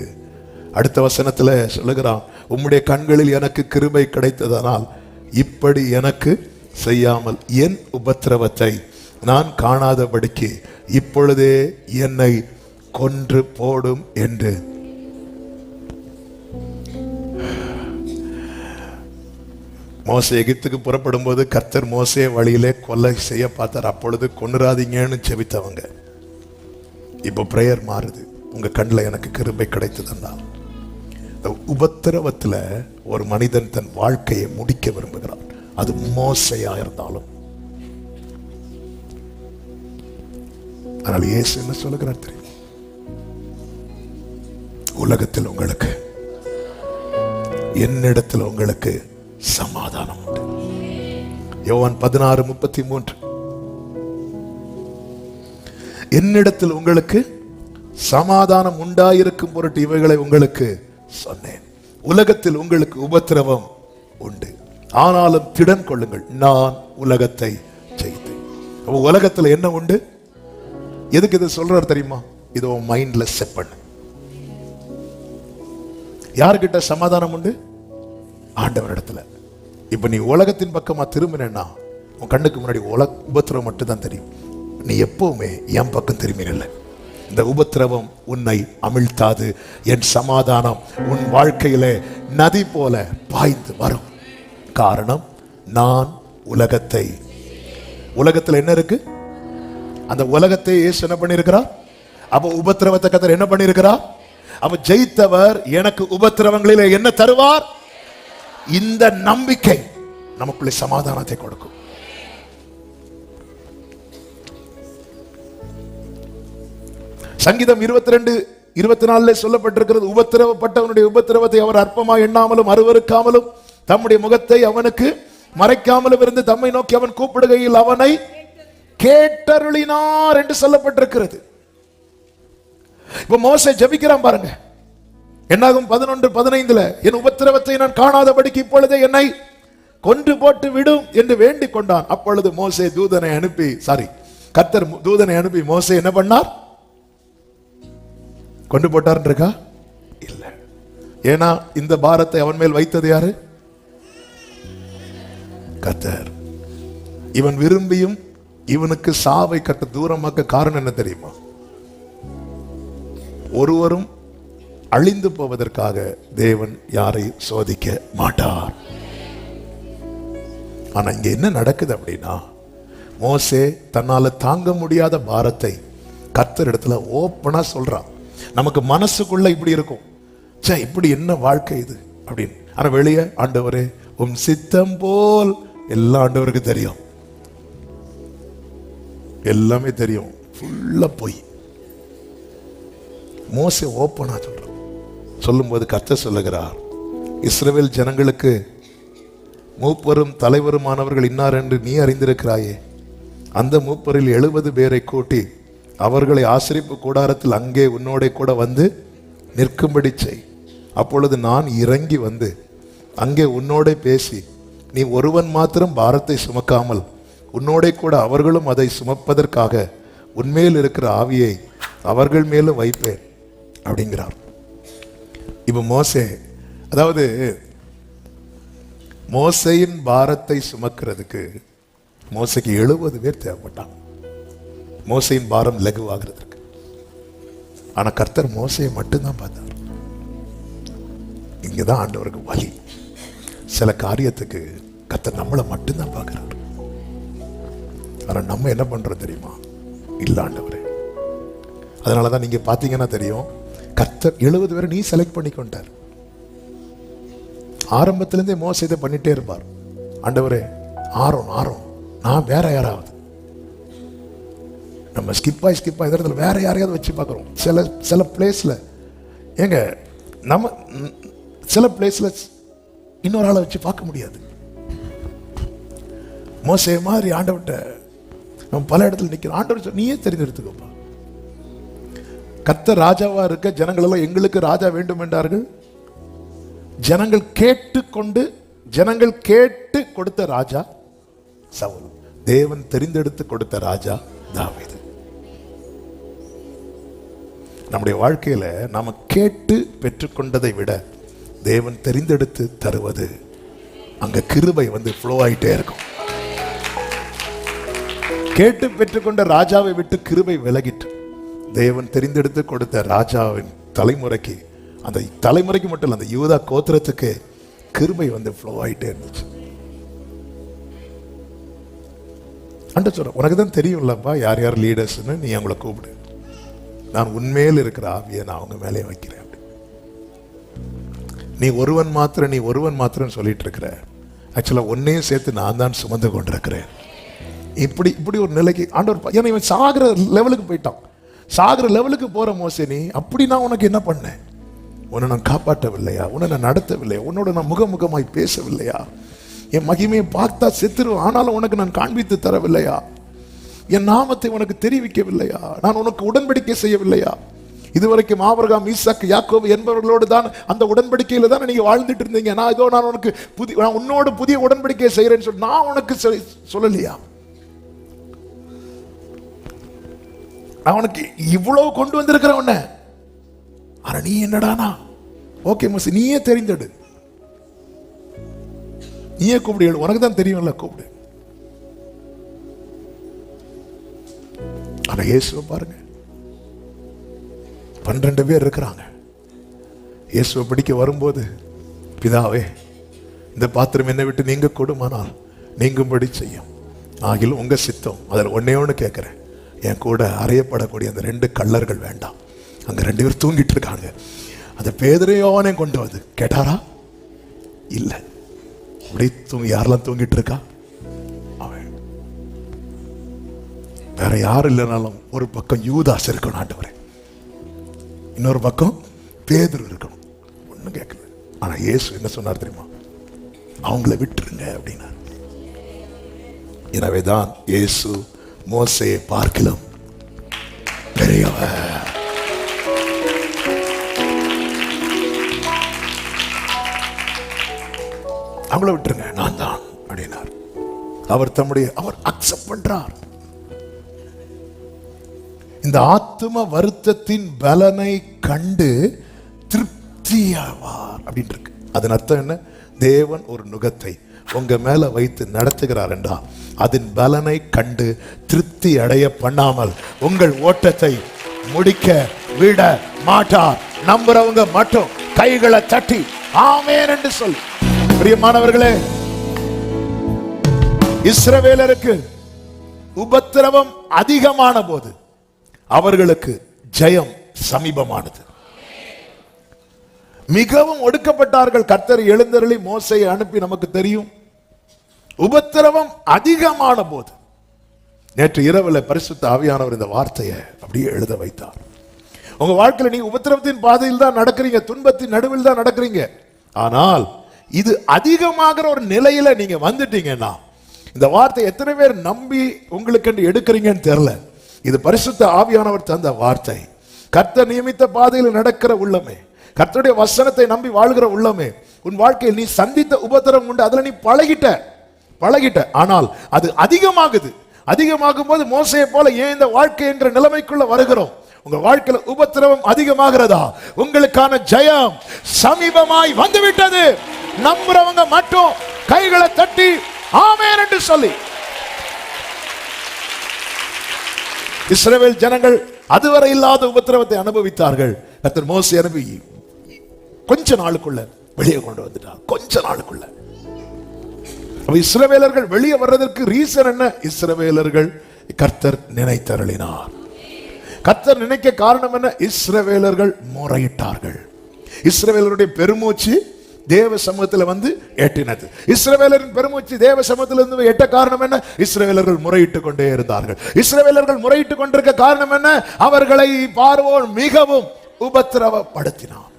அடுத்த வசனத்துல சொல்லுகிறான், உம்முடைய கண்களில் எனக்கு கிருபை கிடைத்ததனால் இப்படி எனக்கு செய்யாமல் என் உபத்திரவத்தை நான் காணாதபடிக்கு இப்பொழுதே என்னை கொன்று போடும் என்று. மோசே எகிப்துக்கு புறப்படும் போது கர்த்தர் மோசே வழியிலே கொலை செய்ய பார்த்தார். அப்பொழுது கொன்னுராதீங்கன்னு செபித்தவங்க இப்போ பிரேயர் மாறுது, உங்க கண்ணில் எனக்கு கிருபை கிடைத்ததுன்னா. உபத்திரவத்துல ஒரு மனிதன் தன் வாழ்க்கையை முடிக்க விரும்புகிறான், அது மோசையா இருந்தாலும். அதனால இயேசு என்ன சொல்லுகிறார் தெரியும், உலகத்தில் உங்களுக்கு, என்னிடத்தில் உங்களுக்கு சமாதானம் உண்டு. யோவான் 16:33, என்னிடத்தில் உங்களுக்கு சமாதானம் உண்டாயிருக்கும் பொருட்டு இவைகளை உங்களுக்கு சொன்னேன். உலகத்தில் உங்களுக்கு உபத்திரவம் உண்டு, ஆனாலும் திடன் கொள்ளுங்கள், நான் உலகத்தை ஜெயித்தேன். உலகத்தில் என்ன உண்டு? எதுக்கு இது சொல்றாரு தெரியுமா? இது மைண்ட்ல செட் பண்ணு. யாருக்கிட்ட சமாதானம் உண்டு? ஆண்டவரிடத்துல. இப்ப நீ உலகத்தின் பக்கமா திரும்பினா உன் கண்ணுக்கு முன்னாடி உபத்திரவம் மட்டும் தான் தெரியும். நீ எப்பவுமே என் பக்கம் திரும்பினல்ல. இந்த உபத்திரவம் உன்னை அமிழ்த்தாது. என் சமாதானம் உன் வாழ்க்கையிலே நதி போல பாய்ந்து வரும். காரணம், நான் உலகத்தில் என்ன இருக்கு? அந்த உலகத்தை இயேசு என்ன பண்ணியிருக்கிறார்? அப்ப உபத்திரவத்தை கர்த்தர் என்ன பண்ணியிருக்கிறார்? அப்ப ஜெயித்தவர் எனக்கு உபத்திரவங்களிலே என்ன தருவார்? இந்த நம்பிக்கை நமக்குள்ளே சமாதானத்தை கொடுக்கும். சங்கீதம் 22:24 சொல்லப்பட்டிருக்கிறது, உபத்திரவப்பட்டவனுடைய உபத்திரவத்தை அவர் அற்பமாக எண்ணாமலும் அருவருக்காமலும் தம்முடைய முகத்தை அவனுக்கு மறைக்காமலும் இருந்து தம்மை நோக்கி அவன் கூப்பிடுகையில் அவனை கேட்டருளினார் என்று சொல்லப்பட்டிருக்கிறது. இப்ப மோசே ஜெபிக்கிறான் பாருங்க. என்னாகும் 11:15, என் உபத்திரவத்தை நான் காணாதபடிக்கு இப்பொழுதே என்னை கொன்று போட்டு விடும் என்று வேண்டிக் கொண்டான். அப்பொழுது மோசே கர்த்தர் தூதனை அனுப்பி மோசே என்ன பண்ணார்? கொண்டு போட்டார் இருக்கா? இல்ல. ஏன்னா இந்த பாரத்தை அவன் மேல் வைத்தது யாரு? கர்த்தர். இவன் விரும்பியும் இவனுக்கு சாவை கட்ட தூரமாக்க காரணம் என்ன தெரியுமா? ஒருவரும் அழிந்து போவதற்காக தேவன் யாரையும் சோதிக்க மாட்டார். ஆனா இங்க என்ன நடக்குது அப்படின்னா, மோசே தன்னால தாங்க முடியாத பாரத்தை கர்த்தர் இடத்துல ஓப்பனா சொல்றான். நமக்கு மனசுக்குள்ள இப்படி இருக்கும், இப்படி என்ன வாழ்க்கை இது அப்படின்னு. ஆனா வெளியே, ஆண்டவரே உம் சித்தம் போல், எல்லா ஆண்டவருக்கு தெரியும், எல்லாமே தெரியும், ஃபுல்லா போய். மோசே ஓப்பனா சொல்றான். சொல்லும்போது கர்த்தர் சொல்லுகிறார், இஸ்ரவேல் ஜனங்களுக்கு மூப்பரும் தலைவருமானவர்கள் இன்னார் என்று நீ அறிந்திருக்கிறாயே. அந்த மூப்பரில் 70 பேரை கூட்டி அவர்களை ஆசரிப்பு கூடாரத்தில் அங்கே உன்னோட கூட வந்து நிற்கும்படி செய். அப்பொழுது நான் இறங்கி வந்து அங்கே உன்னோட பேசி, நீ ஒருவன் மாத்திரம் பாரத்தை சுமக்காமல் உன்னோட கூட அவர்களும் அதை சுமப்பதற்காக உன்மேல் இருக்கிற ஆவியை அவர்கள் மேலும் வைப்பேன் அப்படிங்கிறார். இப்ப மோசே, அதாவது மோசையின் பாரத்தை சுமக்கிறதுக்கு மோசைக்கு 70 பேர் தேவைப்பட்டான், மோசையின் பாரம் லகுவாகிறதுக்கு. ஆனா கர்த்தர் மோசையை மட்டும்தான் பார்த்தார். இங்கதான் ஆண்டவருக்கு வலி. சில காரியத்துக்கு கர்த்தர் நம்மளை மட்டும்தான் பார்க்கிறார். ஆனா நம்ம என்ன பண்றோம் தெரியுமா? இல்ல ஆண்டவரே. அதனாலதான் நீங்க பாத்தீங்கன்னா தெரியும், கர்த்தர் 70 பேரை நீ செலக்ட் பண்ணி கொண்டார். ஆரம்பத்திலிருந்தே மோசே இதை பண்ணிட்டே இருப்பார். ஆண்டவரே ஆரோன் நான் வேற யாராவது, நம்ம ஸ்கிப்பாய் இந்த இடத்துல வேற யாரையாவது வச்சு பார்க்குறோம். சில பிளேஸ்ல ஏங்க நம்ம சில பிளேஸ்ல இன்னொரு ஆளை வச்சு பார்க்க முடியாது. மோசே மாதிரி ஆண்டவர்கிட்ட நம்ம பல இடத்துல நிற்கிறோம். ஆண்டவர் நீயே தெரிந்தெடுத்துக்கோப்பா. கர்த்தர் ராஜாவா இருக்க ஜனங்கள் எல்லாம் எங்களுக்கு ராஜா வேண்டும் என்றார்கள். ஜனங்கள் கேட்டு கொடுத்த ராஜா சவுல். தேவன் தெரிந்தெடுத்து கொடுத்த ராஜா தாவீது. நம்முடைய வாழ்க்கையில நாம கேட்டு பெற்றுக்கொண்டதை விட தேவன் தெரிந்தெடுத்து தருவது, அங்க கிருபை ஃப்ளோ ஆயிட்டே இருக்கும். கேட்டு பெற்றுக்கொண்ட ராஜாவை விட்டு கிருபை விலகிட்டு தேவன் தெரிந்தெடுத்து கொடுத்த ராஜாவின் தலைமுறைக்கு, அந்த தலைமுறைக்கு மட்டும் இல்லை, அந்த யூதா கோத்திரத்துக்கு கிருபை ஃப்ளோ ஆயிட்டே இருந்துச்சு. அண்ட சொல்ற, உனக்கு தான் தெரியும்லப்பா யார் யார் லீடர்ஸ்ன்னு, நீ அவங்கள கூப்பிடு, நான் உண்மையில் இருக்கிற ஆவியை நான் அவங்க மேலே வைக்கிறேன். நீ ஒருவன் மாத்திரம் சொல்லிட்டு இருக்கிற, ஆக்சுவலா ஒன்னையும் சேர்த்து நான் தான் சுமந்து கொண்டிருக்கிறேன். இப்படி ஒரு நிலைக்கு ஆண்டவர், ஏன்னா இவன் சாகிற லெவலுக்கு போயிட்டான். சாகிற லெவலுக்கு போற மோசே, நீ அப்படி நான் உனக்கு என்ன பண்ணேன்? உன்னை நான் காப்பாற்றவில்லையா? உன்னை நான் நடத்தவில்லையா? உன்னோட நான் முகமுகமாய் பேசவில்லையா? என் மகிமையை பார்த்தா செத்துருவேன், ஆனாலும் உனக்கு நான் காண்பித்து தரவில்லையா? என் நாமத்தை உனக்கு தெரிவிக்கவில்லையா? நான் உனக்கு உடன்படிக்கை செய்யவில்லையா? இதுவரைக்கும் ஆபிரகாம், ஈசாக்கு, யாக்கோபு என்பவர்களோடு தான் அந்த உடன்படிக்கையில தான் நீங்க வாழ்ந்துட்டு இருந்தீங்க. நான் உனக்கு நான் உன்னோடு புதிய உடன்படிக்கை செய்யறேன்னு சொல்லி நான் உனக்கு சொல்லலையா? அவனுக்கு இவ்வளவு கொண்டு வந்திருக்கிற உன்ன, ஆனா நீ என்னடானா? ஓகே மோசே, நீயே தெரிந்தெடு, நீயே கூப்பிடு, உனக்கு தான் தெரியும்ல, கூப்பிடு. ஆனா இயேசுவை பாருங்க, 12 பேர் இருக்கிறாங்க. இயேசுவை பிடிக்க வரும்போது, பிதாவே இந்த பாத்திரம் என்னை விட்டு நீங்க கொடுமானால் நீங்கும்படி செய்யும், ஆகிலும் உங்க சித்தம். அதில் ஒன்னே ஒன்று கேட்கிறேன், என் கூட அறையப்படக்கூடிய அந்த 2 கள்ளர்கள் வேண்டாம். அங்க 2 பேர் தூங்கிட்டு இருக்காங்க. அந்த பேதுருவையோனே கொண்டு வந்து கேட்டாரா? இல்ல. அப்படி யாரெல்லாம் தூங்கிட்டு இருக்கா? அவன். வேற யாரும் இல்லைனாலும் ஒரு பக்கம் யூதாஸ் இருக்கணும் ஆண்டவரே, இன்னொரு பக்கம் பேதுரு இருக்கணும். ஒண்ணும் கேட்கல. ஆனா இயேசு என்ன சொன்னார் தெரியுமா? அவங்கள விட்டுருங்க அப்படின்னா. எனவேதான் இயேசு மோசேயை பார்க்கலாம் பெரியவர். அவங்கள விட்டுருங்க, நான் தான் அப்படின்னார். அவர் அக்செப்ட் பண்றார். இந்த ஆத்தும வருத்தத்தின் பலனை கண்டு திருப்தியாவார் அப்படின்னு இருக்கு. அதன் அர்த்தம் என்ன? தேவன் ஒரு நுகத்தை உங்க மேல வைத்து நடத்துகிறார் என்றால் அதன் பலனை கண்டு திருப்தி அடைய பண்ணாமல் உங்கள் ஓட்டத்தை முடிக்க விட மாட்டார். நம்புறவங்க மட்டும் கைகளை தட்டி ஆமென் என்று சொல்லி. பிரியமானவர்களே, இஸ்ரவேலருக்கு உபத்திரவம் அதிகமான போது அவர்களுக்கு ஜெயம் சமீபமானது. மிகவும் ஒடுக்கப்பட்டார்கள். கர்த்தர் எழுந்தருளி மோசேயை அனுப்பி, நமக்கு தெரியும். உபத்திரவம் அதிகமான போது, நேற்று இரவுல பரிசுத்த ஆவியானவர் இந்த வார்த்தையை அப்படியே எழுத வைத்தார். உங்க வாழ்க்கையில நீங்க உபத்திரவத்தின் பாதையில் தான் நடக்கிறீங்க, துன்பத்தின் நடுவில் தான் நடக்கிறீங்க. ஆனால் இது அதிகமாகிற ஒரு நிலையில நீங்க வந்துட்டீங்கன்னா, இந்த வார்த்தை எத்தனை பேர் நம்பி உங்களுக்கு எடுக்கிறீங்கன்னு தெரியல. இது பரிசுத்த ஆவியானவர் தந்த வார்த்தை. கர்த்தர் நியமித்த பாதையில் நடக்கிற உள்ளமே, கர்த்தருடைய வசனத்தை நம்பி வாழ்கிற உள்ளமே, உன் வாழ்க்கையில் நீ சந்தித்த உபத்திரவம் உண்டு, அதுல நீ பழகிட்ட. ஆனால் அது அதிகமாகும் போது மோசேயை போல ஏன் இந்த வாழ்க்கை என்ற நிலைமைக்குள்ள வருகிறோம். உங்க வாழ்க்கையில உபத்திரவம் அதிகமாகிறதா? உங்களுக்கான ஜெயம் சமீபமாய் வந்துவிட்டது. நம்புறவங்க மட்டும் கைகளை தட்டி ஆமென் என்று சொல்லி. இஸ்ரவேல் ஜனங்கள் அதுவரை இல்லாத உபத்திரவத்தை அனுபவித்தார்கள். கர்த்தர் மோசே அனுப்பி கொஞ்ச நாளுக்குள்ள வெளியே கொண்டு வந்துட்டார். கொஞ்ச நாளுக்குள்ள இஸ்ரவேலர்கள் வெளியே வர்றதற்கு ரீசன் என்ன? இஸ்ரவேலர்கள் கர்த்தர் நினைத்தருளினார். கர்த்தர் நினைக்க காரணம் என்ன? இஸ்ரவேலர்கள் முறையிட்டார்கள். இஸ்ரவேலருடைய பெருமூச்சு தேவ சமூகத்தில் வந்து எட்டினது. இஸ்ரவேலரின் பெருமூச்சு தேவ சமூகத்தில் இருந்து எட்ட காரணம் என்ன? இஸ்ரவேலர்கள் முறையிட்டுக் கொண்டே இருந்தார்கள். இஸ்ரவேலர்கள் முறையிட்டுக் கொண்டிருக்க காரணம் என்ன? அவர்களை பார்வோன் மிகவும் உபத்திரவப்படுத்தினான்.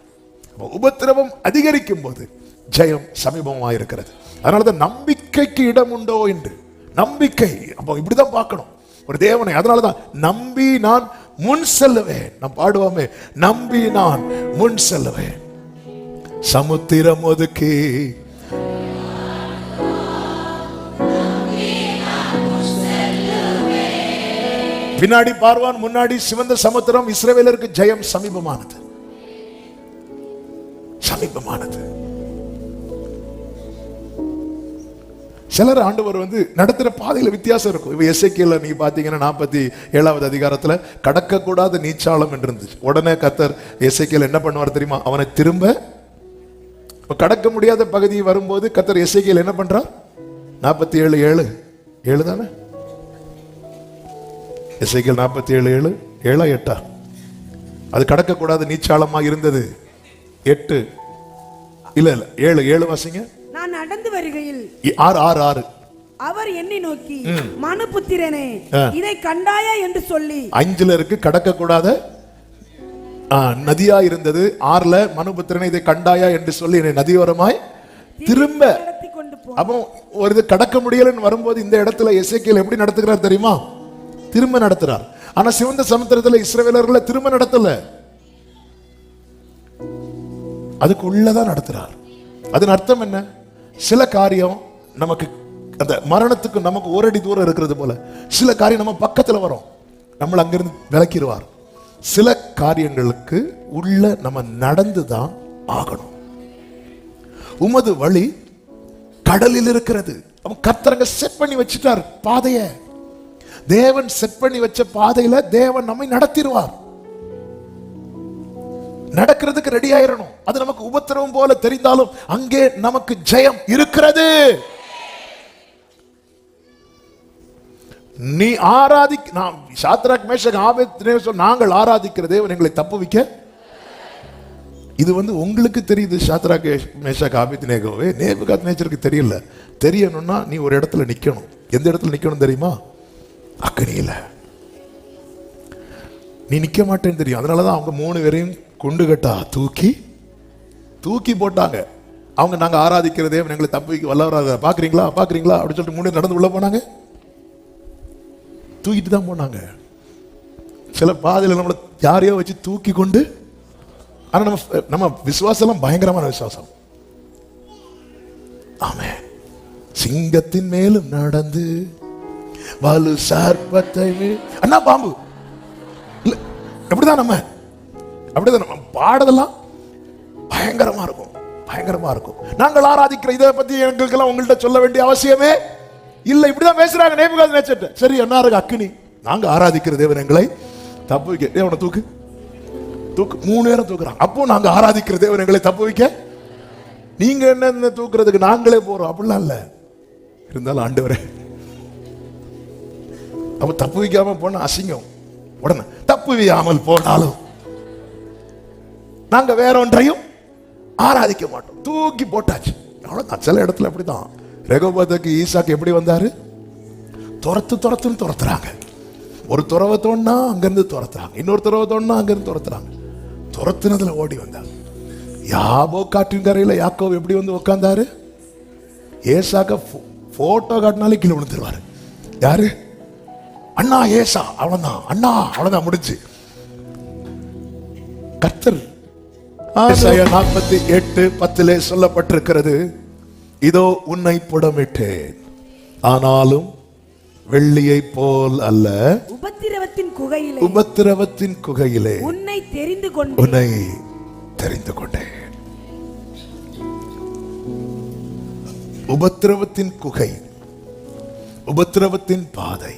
உபத்திரவம் அதிகரிக்கும் போது ஜெயம் சமீபமாயிருக்கிறது. அதனாலதான் நம்பிக்கைக்கு இடம் உண்டோ என்று. நம்பிக்கை அப்போ இப்படிதான் பார்க்கணும் ஒரு தேவனை. அதனாலதான் நம்பி நான் முன் செல்லுவேன். நாம் பாடுவோமே, நம்பி நான் முன் செல்லுவேன். சமுத்திரம் ஒதுக்கி பின்னாடி பார்வான், முன்னாடி சிவந்த சமுத்திரம். இஸ்ரவேலருக்கு ஜெயம் சமீபமானது, சமீபமானது. சிலர் ஆண்டவர் நடத்துற பாதையில வித்தியாசம் இருக்கும். இப்ப எசேக்கியேல நீங்க பாத்தீங்கன்னா 47வது அதிகாரத்துல கடக்க கூடாத நீச்சாளம் என்று இருந்துச்சு. உடனே கர்த்தர் எசேக்கியேல் என்ன பண்ணுவார் தெரியுமா? அவனை திரும்ப கடக்க முடியாத பகுதி வரும்போது கர்த்தர் எசேக்கியேல் என்ன பண்றார்? 47:7 தானே? எசேக்கியேல் 47:7 7 8 அது கடக்க கூடாத நீச்சாளமா இருந்தது. 8 இல்ல 7 வாசிங்க. நான் நடந்து வருகையில் 6 அவர் என்னை நோக்கி, மனுபுத்திரனே, இதை கண்டாயா என்று சொல்லி. 5 இருக்கு கடக்க கூடாத நதியா இருந்தது. 6 மனுபுத்திரனே இதை கண்டாயா என்று சொல்லி என்னை நதியோரமாய் திரும்ப. அப்போ ஒரு இது கடக்க முடியலன்னு வரும்போது இந்த இடத்துல எசேக்கியேல் எப்படி நடத்துகிறார் தெரியுமா? திரும்ப நடத்துறார். ஆனா சிவந்த சமுத்திரத்துல இஸ்ரவேலர்களை திரும்ப நடத்தல, அதுக்கு உள்ளதான் நடத்துறார். அதன் அர்த்தம் என்ன? சில காரியம் நமக்கு அந்த மரணத்துக்கு நமக்கு ஒரு அடி தூரம் இருக்கிறது போல சில காரியம் நம்ம பக்கத்துல வரும், நம்மள அங்கிருந்து விலக்கிடுவார். சில காரியங்களுக்கு உள்ள நம்ம நடந்துதான் ஆகணும். உமது வழி கடலில் இருக்கிறது. அவன் கர்த்தரங்க செட் பண்ணி வச்சுட்டார் பாதைய. தேவன் செட் பண்ணி வச்ச பாதையில தேவன் நம்மை நடத்திடுவார். நடக்கிறதுக்கு ரெடி ஆயிரணும். அது நமக்கு உபத்திரவம் போல தெரிந்தாலும் அங்கே நமக்கு ஜெயம் இருக்கிறது. நீ நாம் சாத்ராக் மேஷக் ஆபேத்நேகோ நாங்கள் ஆராதிக்கிற தேவன் எங்களை தப்புவிக்க. இது உங்களுக்கு தெரியுது. சாத்ராக் மேஷக் ஆபேத்நேகோவே நேபுகாத்நேச்சருக்கு தெரியல. தெரியணும்னா நீ ஒரு இடத்துல நிக்கணும். எந்த இடத்துல நிக்கணும் தெரியுமா? அக்கினியில. நீ நிக்க மாட்டேன்னு தெரியும். அதனாலதான் அவங்க 3 பேரையும் குண்டு கட்டா தூக்கி போட்டாங்க. அவங்க நாங்க ஆராதிக்கிற தேவன் எங்களை தப்புவிக்க வல்லவராக பாக்குறீங்களா அப்படின்னு சொல்லிட்டு 3 நடந்து உள்ள போனாங்க. தூக்கிட்டு தான் போனாங்க. சில பாதையில நம்மளை யாரையோ வச்சு தூக்கி கொண்டு. ஆனா நம்ம விசுவாசம் பயங்கரமான விசுவாசம். ஆமே. சிங்கத்தின் மேலும் நடந்து வலு சர்ப்பத்தை அண்ணா பாம்பு இல்ல, அப்படிதான் நம்ம பாடதெல்லாம் பயங்கரமா இருக்கும், பயங்கரமா இருக்கும். நாங்கள் ஆராதிக்கிற இதை பத்தி எங்களுக்கெல்லாம் உங்கள்கிட்ட சொல்ல வேண்டிய அவசியமே இல்ல. இப்படிதான் பேசுறாங்க நேபுகாத்நேச்சர். சரி என்ன இருக்கு? அக்கினி. நாங்க ஆராதிக்கிற தேவன் எங்களை தப்புவிக்க. தேவனை தூக்கு 3 பேரும் தூக்குறாங்க. அப்போ நாங்க ஆராதிக்கிற தேவன் எங்களை தப்புவிக்க. நீங்க என்ன தூக்குறதுக்கு நாங்களே போறோம் அப்படிலாம் இல்ல. இருந்தாலும் ஆண்டவரே அப்ப தப்பு வைக்காம போன அசிங்கம். உடனே தப்பு வையாமல் போனாலும் நாங்க வேற ஒன்றையும் ஆராதிக்க மாட்டோம். தூக்கி போட்டாச்சு. அவ்வளவுதான். சில இடத்துல அப்படிதான். ரெகோபத்துக்கு ஈசாக்கு எப்படி வந்தாரு? துரத்துன்னு துரத்துறாங்க. ஒரு துறவை தோணுனா அங்கிருந்து துரத்துறாங்க, இன்னொரு துறவை தோணுனா அங்கிருந்து துரத்துறாங்க. துரத்துனதுல ஓடி வந்தாங்க. யாபோ காற்றின் கரையில யாக்கோபு எப்படி உட்கார்ந்தாரு? ஏசாக்க போட்டோ காட்டினாலே கீழே விழுந்துருவாரு. யாரு? அண்ணா ஏசா. அவ்வளவுதான். அண்ணா அவ்வளவுதான், முடிஞ்சு. கர்த்தர் 48:10 சொல்லப்பட்டிருக்கிறது, இதோ உன்னை புடமிட்டேன், ஆனாலும் வெள்ளியை போல் அல்ல, உபத்திரவத்தின் குகையிலே உன்னை தெரிந்து கொண்டேன். உபத்திரவத்தின் குகை, உபத்திரவத்தின் பாதை.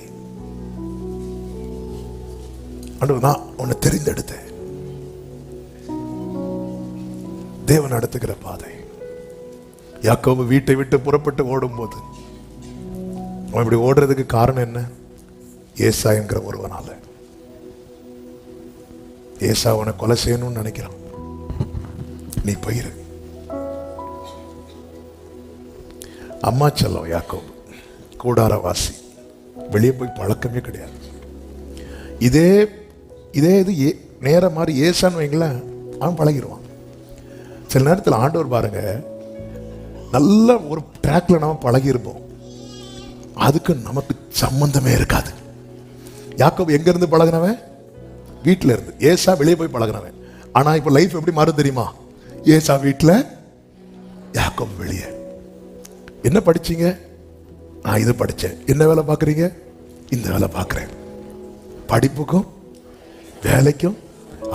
நான் உன்னை தெரிந்தெடுத்தேன். தேவன் நடத்துகிற பாதை. யாக்கோபு வீட்டை விட்டு புறப்பட்டு ஓடும் போது அவன் இப்படி ஓடுறதுக்கு காரணம் என்ன? ஏசா என்கிற ஒருவனால. ஏசா அவனை கொலை செய்யணும்னு நினைக்கிறான். நீ போயிரு. அம்மா செல்லம் யாக்கோபு கூடாரவாசி, வெளியே போய் பழக்கமே கிடையாது. இதே இது நேரம் மாதிரி ஏசான்னு வைங்களேன், அவன் பழகிடுவான். சில நேரத்தில் ஆண்டவர் பாருங்க, நல்ல ஒரு ட்ராக்ல நம்ம பழகிருப்போம், அதுக்கு நமக்கு சம்பந்தமே இருக்காது. யாக்கோபு எங்க இருந்து பழகினவன்? வீட்டில இருந்து. ஏசா வெளியே போய் பழகினவன். ஆனா இப்ப லைஃப் எப்படி மாறும் தெரியுமா? ஏசா வீட்டில், யாக்கோபு வெளியே. என்ன படிச்சீங்க? நான் இது படிச்சேன். என்ன வேலை பார்க்குறீங்க? இந்த வேலை பார்க்குறேன். படிப்புக்கும் வேலைக்கும்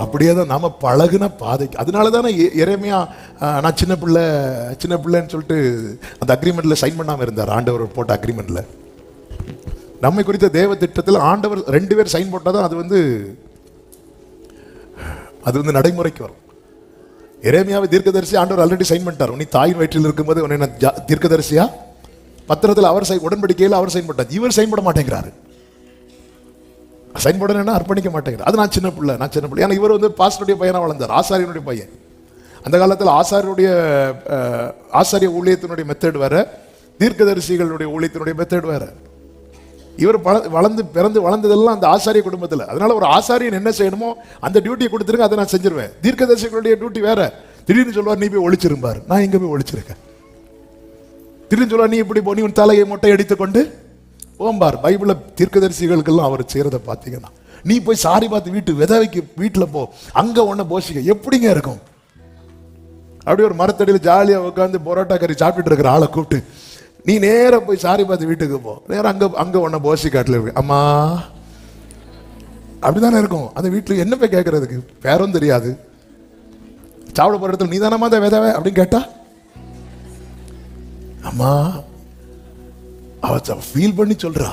அப்படியே தான் நாம பழகுன பாதைக்கு. அதனால தானே எரேமியா நான் சின்ன பிள்ளைன்னு சொல்லிட்டு அந்த அக்ரிமெண்ட்ல சைன் பண்ணாம இருந்தார். ஆண்டவர் போட்ட அக்ரிமெண்ட்ல நம்மை குறித்த தேவ திட்டத்தில் ஆண்டவர் 2 பேர் சைன் போட்டாதான் அது வந்து நடைமுறைக்கு வரும். எரேமியாவை தீர்க்கதரிசி ஆண்டவர் ஆல்ரெடி சைன் பண்ணிட்டார். நீ தாயின் வயிற்றில் இருக்கும்போது உன்னை நான் தீர்க்கதரிசியா பத்திரத்தில் அவர் உடன்படிக்கையில் அவர் சைன் பண்ணார். இவர் சைன் போட மாட்டேங்கிறாரு. சைன் போடணும்னா அர்ப்பணிக்க மாட்டேங்கிறார். அது நான் சின்ன பிள்ளை. ஏன்னா இவர் வந்து பாஸ்டருடைய பையனா வளர்ந்தார், ஆசாரியனுடைய பையன். அந்த காலத்தில் ஆசாரிய ஊழியத்தினுடைய மெத்தட் வேற, தீர்க்கதரிசிகளுடைய ஊழியத்தினுடைய மெத்தட் வேற. இவர் பிறந்து வளர்ந்ததெல்லாம் அந்த ஆசாரிய குடும்பத்தில். அதனால ஒரு ஆசாரியன் என்ன செய்யணுமோ அந்த டியூட்டியை கொடுத்துருங்க, அதை நான் செஞ்சிருவேன். தீர்க்கதரிசிகளுடைய டியூட்டி வேற. திடீர்னு சொல்லுவார், நீ போய் ஒழிச்சிருப்பார். நான் எங்க போய் ஒழிச்சிருக்கேன்? திடீர்னு சொல்லுவார், நீ இப்படி நீ உன் தலையை மொட்டை அடித்துக்கொண்டு ஓம்பார். பைபிள்ல தீர்க்கதரிசிகளுக்கெல்லாம் அவர் செய்யறதை பார்த்தீங்கன்னா, நீ போய் சாரி பார்த்து விதவைக்கு வீட்டில் போ, அங்க ஒன்ன போசிக்க. எப்படிங்க இருக்கும்? அப்படி ஒரு மரத்தடியில் ஜாலியா உட்காந்து பரோட்டா கறி சாப்பிட்டு இருக்கிற ஆளை கூப்பிட்டு, நீ நேர போய் சாரி பார்த்து வீட்டுக்கு போ, நேரம் அங்க ஒன்ன போசி காட்டில் இருக்கு அம்மா. அப்படிதானே இருக்கும். அந்த வீட்டுல என்ன போய் கேட்கறதுக்கு? பேரும் தெரியாது. சாப்பிட போற இடத்துல நீ தானம்மா தான் விதவை அப்படின்னு கேட்டா, அம்மா அவ ஃபீல் பண்ணி சொல்றா,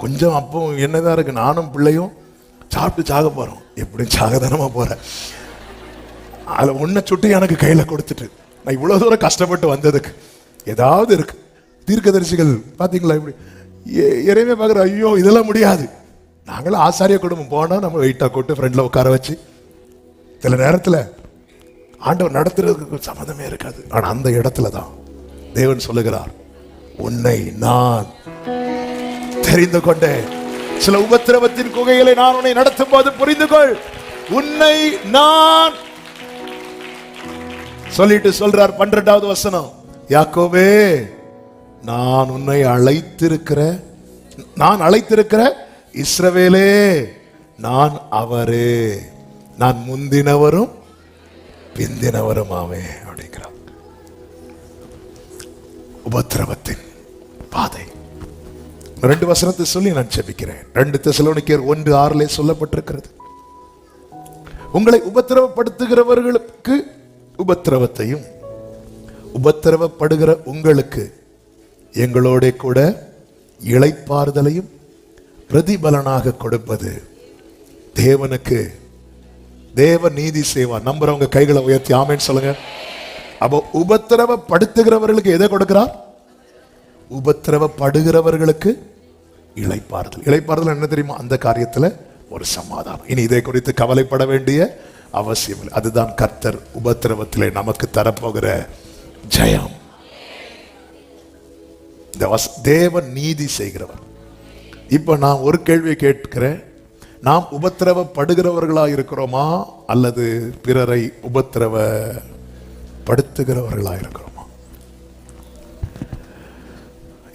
கொஞ்சம் அப்போ என்னதான் இருக்கு, நானும் பிள்ளையும் சாப்பிட்டு சாக போறோம். எப்படியும் சாகதானமா போற, அதுல ஒன்ன சுட்டு எனக்கு கையில கொடுத்துட்டு நான் இவ்வளவு தூரம் கஷ்டப்பட்டு வந்ததுக்கு ஏதாவது இருக்கு. தீர்க்கதரிசிகள் பாத்தீங்களா இப்படி இறைவே பார்க்குற, ஐயோ இதெல்லாம் முடியாது. நாங்களும் ஆசாரிய குடும்பம் போனா நம்ம வெயிட்டா கொட்டு ஃப்ரெண்ட்ல உட்கார வச்சு சில நேரத்தில் ஆண்டவர் நடத்துறதுக்கு சம்மந்தமே இருக்காது. ஆனா அந்த இடத்துல தான் தேவன் சொல்லுகிறார், உன்னை நான் தெரிந்து கொண்டேன். சில உபத்திரவத்தின் குகைகளை நான் உன்னை நடத்தும் போது புரிந்து கொள், உன்னை நான் சொல்லிட்டு சொல்றார். 12வது வசனம், யாக்கோபே நான் உன்னை அழைத்திருக்கிற இஸ்ரவேலே நான் அவரே, நான் முந்தினவரும் பிந்தினவருமாவே அப்படிங்கிறார். உபத்திரவத்தின் பாதை. 2 வசனத்தை சொல்லி நான் ஜெபிக்கிறேன். 2 தெசலோனிக்கேயர் 1:6 சொல்லப்பட்டிருக்கிறது, உங்களை உபத்திரவப்படுத்துகிறவர்களுக்கு உபத்திரவத்தையும் உபத்திரவப்படுகிற உங்களுக்கு எங்களோட கூட இளைப்பாறுதலையும் பிரதிபலனாக கொடுப்பது தேவனுக்கு. தேவ நீதி செய்வார். நம்புறவங்க கைகளை உயர்த்தி ஆமென் சொல்லுங்க. அப்போ உபத்திரவப்படுத்துகிறவர்களுக்கு எதை கொடுக்கிறார்? உபத்திரவப்படுகிறவர்களுக்கு இளைப்பாறுதல். இளைப்பாறுதல் என்ன தெரியுமா? அந்த காரியத்துல ஒரு சமாதானம். இனி இதை குறித்து கவலைப்பட வேண்டிய அவசியம் இல்லை. அதுதான் கர்த்தர் உபத்திரவத்திலே நமக்கு தரப்போகிற ஜெயம். தேவன் நீதி செய்கிறவர். இப்ப நான் ஒரு கேள்வியை கேட்கிறேன், நாம் உபத்திரவப்படுகிறவர்களா இருக்கிறோமா அல்லது பிறரை உபத்திரவப்படுத்துகிறவர்களா இருக்கிறோமா?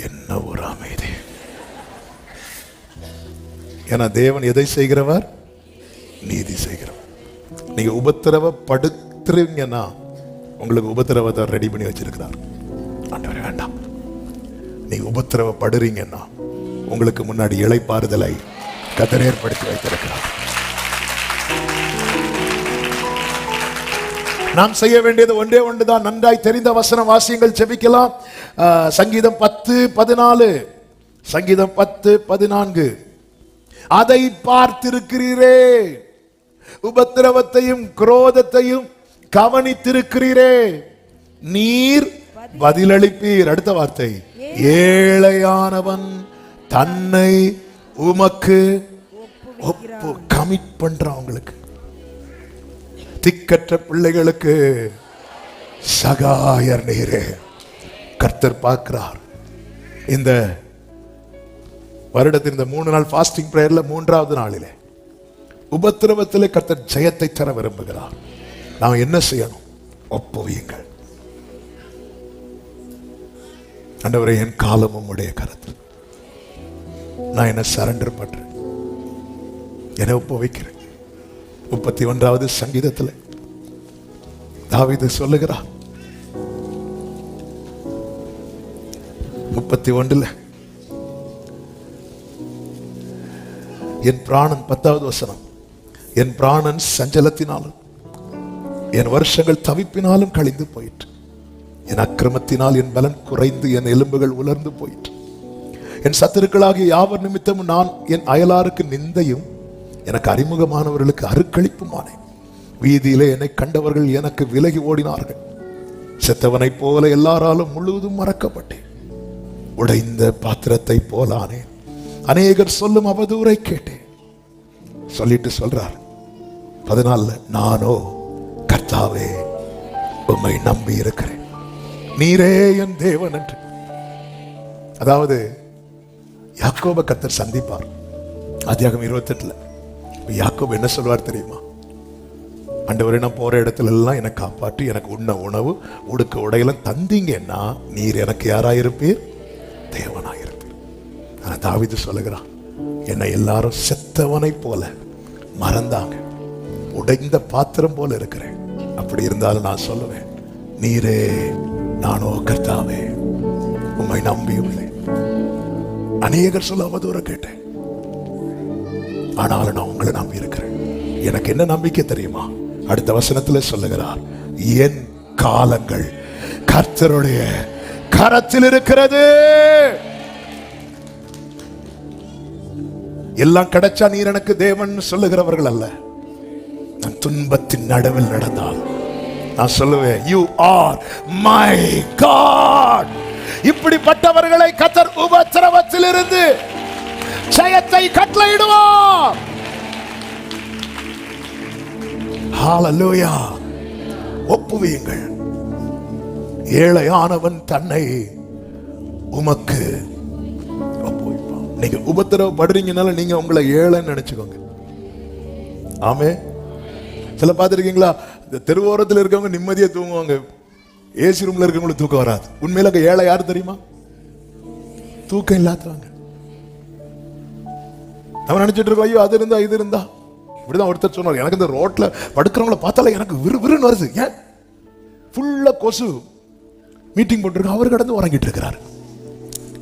என்ன ஒரு அமைதி! ஏன்னா தேவன் எதை செய்கிறவர்? நீதி செய்கிறவர். நீங்க உபத்திரவப்படுத்துறீங்கன்னா உங்களுக்கு உபத்திரவத்தை ரெடி பண்ணி வச்சிருக்கிறார். ஆண்டவரே வேண்டாம். நீங்க உபத்திரவப்படுறீங்கன்னா உங்களுக்கு முன்னாடி இளைப்பாறுதலை கர்த்தர் ஏற்படுத்தி வைத்திருக்கிறார். நாம் செய்ய வேண்டியது ஒன்றே ஒன்றுதான். நன்றாய் தெரிந்த வசனம் வாசியங்கள் ஜெபிக்கலாம். சங்கீதம் 10:14, சங்கீதம் 10:14. அதை பார்த்திருக்கிறீரே, உபத்திரவத்தையும் குரோதத்தையும் கவனித்திருக்கிறீரே, நீர் பதிலளிப்பீர். அடுத்த வார்த்தை, ஏழையானவன் தன்னை உமக்கு கமிட் பண்றான். உங்களுக்கு திக்கற்ற பிள்ளைகளுக்கு சகாயர் நீரே. கர்த்தர் பார்க்கிறார். இந்த வருடத்தின் இந்த 3 நாள் ஃபாஸ்டிங் பிரேயர்ல 3வது நாளிலே உபத்திரவத்திலே கர்த்தர் ஜெயத்தை தர விரும்புகிறார். நாம் என்ன செய்யணும்? ஒப்புவியுங்கள். ஆண்டவரே, என் காலம் உம்முடைய கரத்தில், நான் என்ன சரண்டர் பண்றேன், என்னை ஒப்புவிக்கிறேன். 31வது சங்கீதத்தில் தாவீது சொல்லுகிறார், 31 என் பிராணன், 10வது வசனம், என் பிராணன் சஞ்சலத்தினாலும் என் வருஷங்கள் தவிப்பினாலும் கழிந்து போயிற்று. என் அக்கிரமத்தினால் என் பலன் குறைந்து என் எலும்புகள் உலர்ந்து போயிற்று. என் சத்துருக்களாகிய யாவர் நிமித்தமும் நான் என் அயலாருக்கு நிந்தையும் எனக்கு அறிமுகமானவர்களுக்கு அருக்களிப்புமானேன். வீதியிலே என்னை கண்டவர்கள் எனக்கு விலகி ஓடினார்கள். செத்தவனைப் போல எல்லாராலும் முழுவதும் மறக்கப்பட்டேன். உடைந்த பாத்திரத்தை போலானேன். அநேகர் சொல்லும் அவதூறை கேட்டேன். சொல்லிட்டு சொல்றார் 14, நானோ கர்த்தாவே உம்மை நம்பி இருக்கிறேன், நீரே என் தேவன் என்று. அதாவது யாக்கோபை கர்த்தர் சந்திப்பார். ஆதியாகமம் 28 யாக்கோபு என்ன சொல்வார் தெரியுமா? ஆண்டவரே, நான் போற இடத்துல எல்லாம் என்னை காப்பாற்றி எனக்கு உண்ண உணவு உடுக்க உடையெல்லாம் தந்தீங்கன்னா நீர் எனக்கு யாராயிருப்பீர்? தேவனாயிருப்பீர். ஆனா தாவீது சொல்லுகிறான், என்னை எல்லாரும் செத்தவனை போல மறந்தாங்க, உடைந்த பாத்திரம் போல இருக்கிறேன். அப்படி இருந்தாலும் நான் சொல்லுவேன், நீரே, நானோ கர்த்தாவே உம்மை நம்பியுள்ளேன். அநேகர் சொல்ல அவதூற கேட்டேன், ஆனாலும் நான் உங்களை நம்பி இருக்கிறேன். எனக்கு என்ன நம்பிக்கை தெரியுமா? அடுத்த வசனத்தில் சொல்லுகிறார், என் காலங்கள் கர்த்தருடைய கரத்தில் இருக்கிறது. எல்லாம் கிடைச்சா நீர் எனக்கு தேவன் சொல்லுகிறவர்கள் அல்ல. நான் துன்பத்தின் நடுவில் நடந்தால் நான் சொல்லுவேன், யூ ஆர் மை காட். இப்படிப்பட்டவர்களை கர்த்தர் உபத்திரவத்தில் இருந்து ஜெயத்தை கட்டளையிடுவார். ஹalleluya. ஒப்புவியுங்கள். ஏழையானவன் தன்னை உமக்கு ஒப்புவிப்பான். நீங்க உபத்திரவப்படுறீங்கனால நீங்க உங்களை ஏழைன்னு நினைச்சுக்கோங்க. ஆமே. சில பார்த்துருக்கீங்களா, இந்த தெருவோரத்தில் இருக்கவங்க நிம்மதியா தூங்குவாங்க, ஏசி ரூம்ல இருக்கவங்களுக்கு தூக்கம் வராது. உண்மையில ஏழை யாரு தெரியுமா? தூக்கம் இல்லாதவங்க. அவன் நினைச்சிட்டு இருக்கோம், ஐயோ அது இருந்தா இது இருந்தா. இப்படிதான் ஒருத்தர் சொன்னார், எனக்கு இந்த ரோட்ல படுக்கிறவங்கள பார்த்தால எனக்கு விறுவிறுன்னு வருது. ஏன்? ஃபுல்லா கொசு மீட்டிங் போட்டுருக்கு, அவர் கடந்து உறங்கிட்டு இருக்கிறாரு.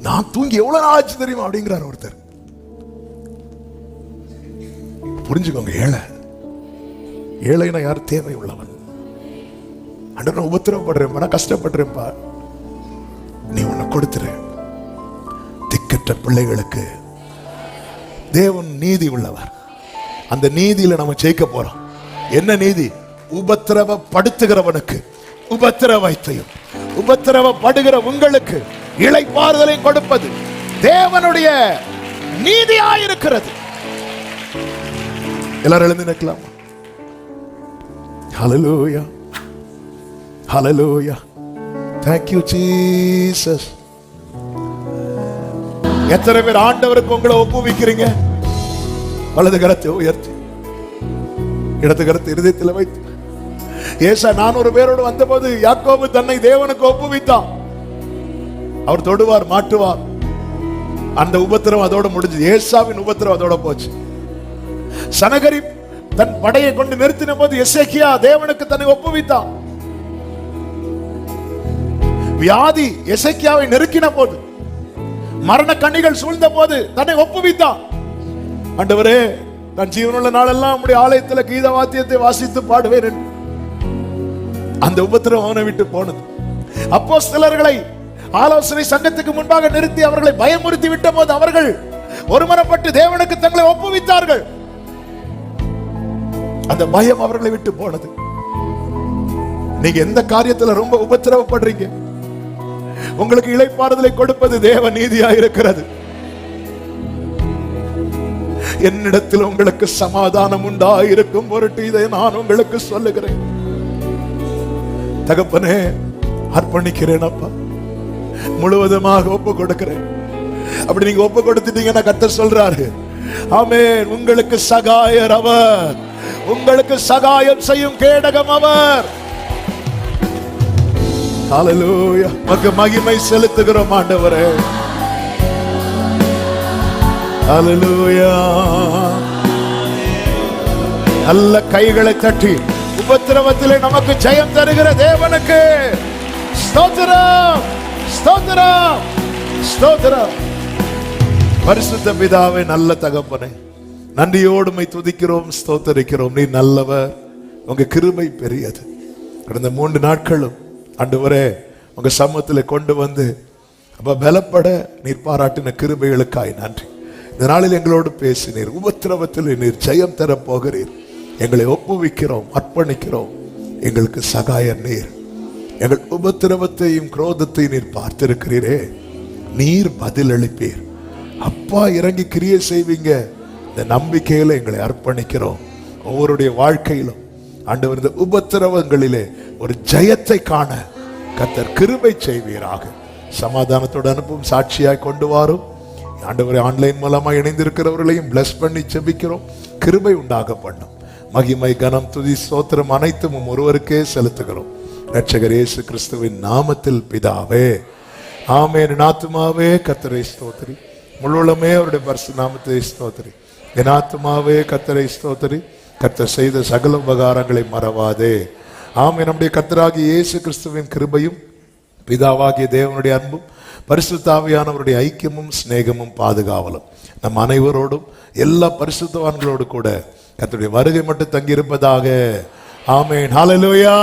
நான் தூங்கி எவ்வளவு நாள் ஆச்சு தெரியுமா அப்படிங்கிறார் ஒருத்தர். புரிஞ்சுக்கோங்க, ஏழை ஏழைனா யார்? தேவை உள்ளவன். அன்று நான் உபத்திரவப்படுறேன், கஷ்டப்படுறேன்ப்பா, நீ உன்னை கொடுத்துரு. திக்கற்ற பிள்ளைகளுக்கு தேவன் நீதி உள்ளவர். அந்த நீதியில நம்ம ஜெயிக்க போறோம். என்ன நீதி? உபத்திரவப்படுத்துகிறவனுக்கு உபத்திரவத்தையும் உபத்திரவப்படுகிற உங்களுக்கு இளைப்பாறுதலையும் கொடுப்பது தேவனுடைய நீதியாயிருக்கிறது. எல்லாரும் எழுந்து நிற்கலாமா? ஹalleluya, ஹalleluya. Thank you Jesus. எத்தனை பேர் ஆண்டவருக்கு உங்களை ஒப்புவிக்கிறீங்க? வலது கரத்தை உயர்த்தி இடது கரத்தை இருதயத்தில் வைத்து. ஏசா 400 பேரோடு வந்தபோது யாக்கோபு தன்னை தேவனுக்கு ஒப்புவித்தான். அவர் தொடுவார், மாட்டுவார். அந்த உபத்திரம் அதோட முடிஞ்சது. ஏசாவின் உபத்திரம் அதோட போச்சு. சனகரிப் தன் படையை கொண்டு நிறுத்தின போது எசேக்கியா தேவனுக்கு தன்னை ஒப்புவித்தான். வியாதி எசேக்கியாவை நெருக்கின போது, மரண கண்ணிகள் சூழ்ந்த போது தன்னை ஒப்புவித்தான். ஆண்டவரே, நான் ஜீவனுள்ள நாளெல்லாம் உம்முடைய ஆலயத்தில் கீத வாத்தியத்தை வாசித்து பாடுவேன். அந்த உபத்திரம் அவனை விட்டு போனது. அப்போஸ்தலர்களை ஆலோசனை சங்கத்துக்கு முன்பாக நிறுத்தி அவர்களை பயமுறுத்தி விட்ட போது அவர்கள் ஒருமனப்பட்டு தேவனுக்கு தங்களை ஒப்புவித்தார்கள். அந்த பயம் அவர்களை விட்டு போனது. நீங்க எந்த காரியத்துல ரொம்ப உபத்திரவப்படுறீங்க? உங்களுக்கு இளைப்பாறுதலை கொடுப்பது தேவ நீதியா இருக்கிறது. என்னிடத்தில் உங்களுக்கு சமாதானம் உண்டாயிருக்கும் பொருட்டு இதை நான் உங்களுக்கு சொல்லுகிறேன். தகப்பனே, அர்ப்பணிக்கிறேன் அப்பா, முழுவதுமாக ஒப்பு கொடுக்கிறேன். அப்படி நீங்க ஒப்பு கொடுத்துட்டீங்கன்னா கர்த்தர் சொல்றாரு, ஆமென். உங்களுக்கு சகாயர் அவர், உங்களுக்கு சகாயம் செய்யும் கேடகம் அவர். ஹல்லேலூயா. உமக்கு மகிமை செலுத்துகிறோம் ஆண்டவரே. ஹல்லேலூயா. நல்ல கைகளை தட்டி உபத்திரவத்திலே நமக்கு ஜெயம் தருகிற தேவனுக்கு ஸ்தோத்திரம், ஸ்தோத்திரம், ஸ்தோத்திரம். பரிசுத்த பிதாவே, நல்ல தகப்பனே, நன்றியோடு உம்மை துதிக்கிறோம், ஸ்தோத்தரிக்கிறோம். நீர் நல்லவர், உங்க கிருபை பெரியது. கடந்த 3 நாட்களும் ஆண்டவரே உங்க சமூகத்தில் கொண்டு வந்து அப்ப பலப்பட நீர் பாராட்டின கிருபைகளுக்காய் நன்றி. இந்த நாளில் எங்களோடு பேசினீர், உபத்திரவத்தில் நீர் ஜெயம் தர போகிறீர். எங்களை ஒப்புவிக்கிறோம், அர்ப்பணிக்கிறோம். எங்களுக்கு சகாய நீர். எங்கள் உபத்திரவத்தையும் குரோதத்தையும் நீர் பார்த்திருக்கிறீரே, நீர் பதில் அளிப்பீர். அப்பா இறங்கி கிரியை செய்வீங்க. இந்த நம்பிக்கையில எங்களை அர்ப்பணிக்கிறோம். ஒவ்வொருடைய வாழ்க்கையிலும் ஆண்டவர் இந்த உபத்திரவங்களிலே ஒரு ஜெயத்தை காண கர்த்தர் கிருபை செய்வீராக. சமாதானத்தோடு அனுப்பும், சாட்சியாய் கொண்டு வாரும். ஆண்டவரை ஆன்லைன் மூலமா இணைந்திருக்கிறவர்களையும் பிளஸ் பண்ணி ஜெபிக்கிறோம். கிருபை உண்டாக பண்ணும். மகிமை, கனம், துதி, ஸ்தோத்திரம் அனைத்தும் ஒருவருக்கே செலுத்துகிறோம். இரட்சகர் இயேசு கிறிஸ்துவின் நாமத்தில் பிதாவே, ஆமென். என் ஆத்துமாவே கர்த்தரை ஸ்தோத்திரி, முழுவதுமே அவருடைய பரிசுத்த நாமத்தை ஸ்தோத்திரி. என் ஆத்துமாவே கர்த்தரை ஸ்தோத்திரி, கர்த்தர் செய்த சகல உபகாரங்களை மறவாதே. ஆமென். நம்முடைய கர்த்தராகிய இயேசு கிறிஸ்துவின் கிருபையும் பிதாவாகிய தேவனுடைய அன்பும் பரிசுத்த ஆவியானவருடைய ஐக்கியமும் சிநேகமும் பாதுகாவலும் நம் அனைவரோடும் எல்லா பரிசுத்தவான்களோடு கூட கர்த்தருடைய வருகை மட்டும் தங்கி இருப்பதாக. ஆமென். ஹல்லேலூயா.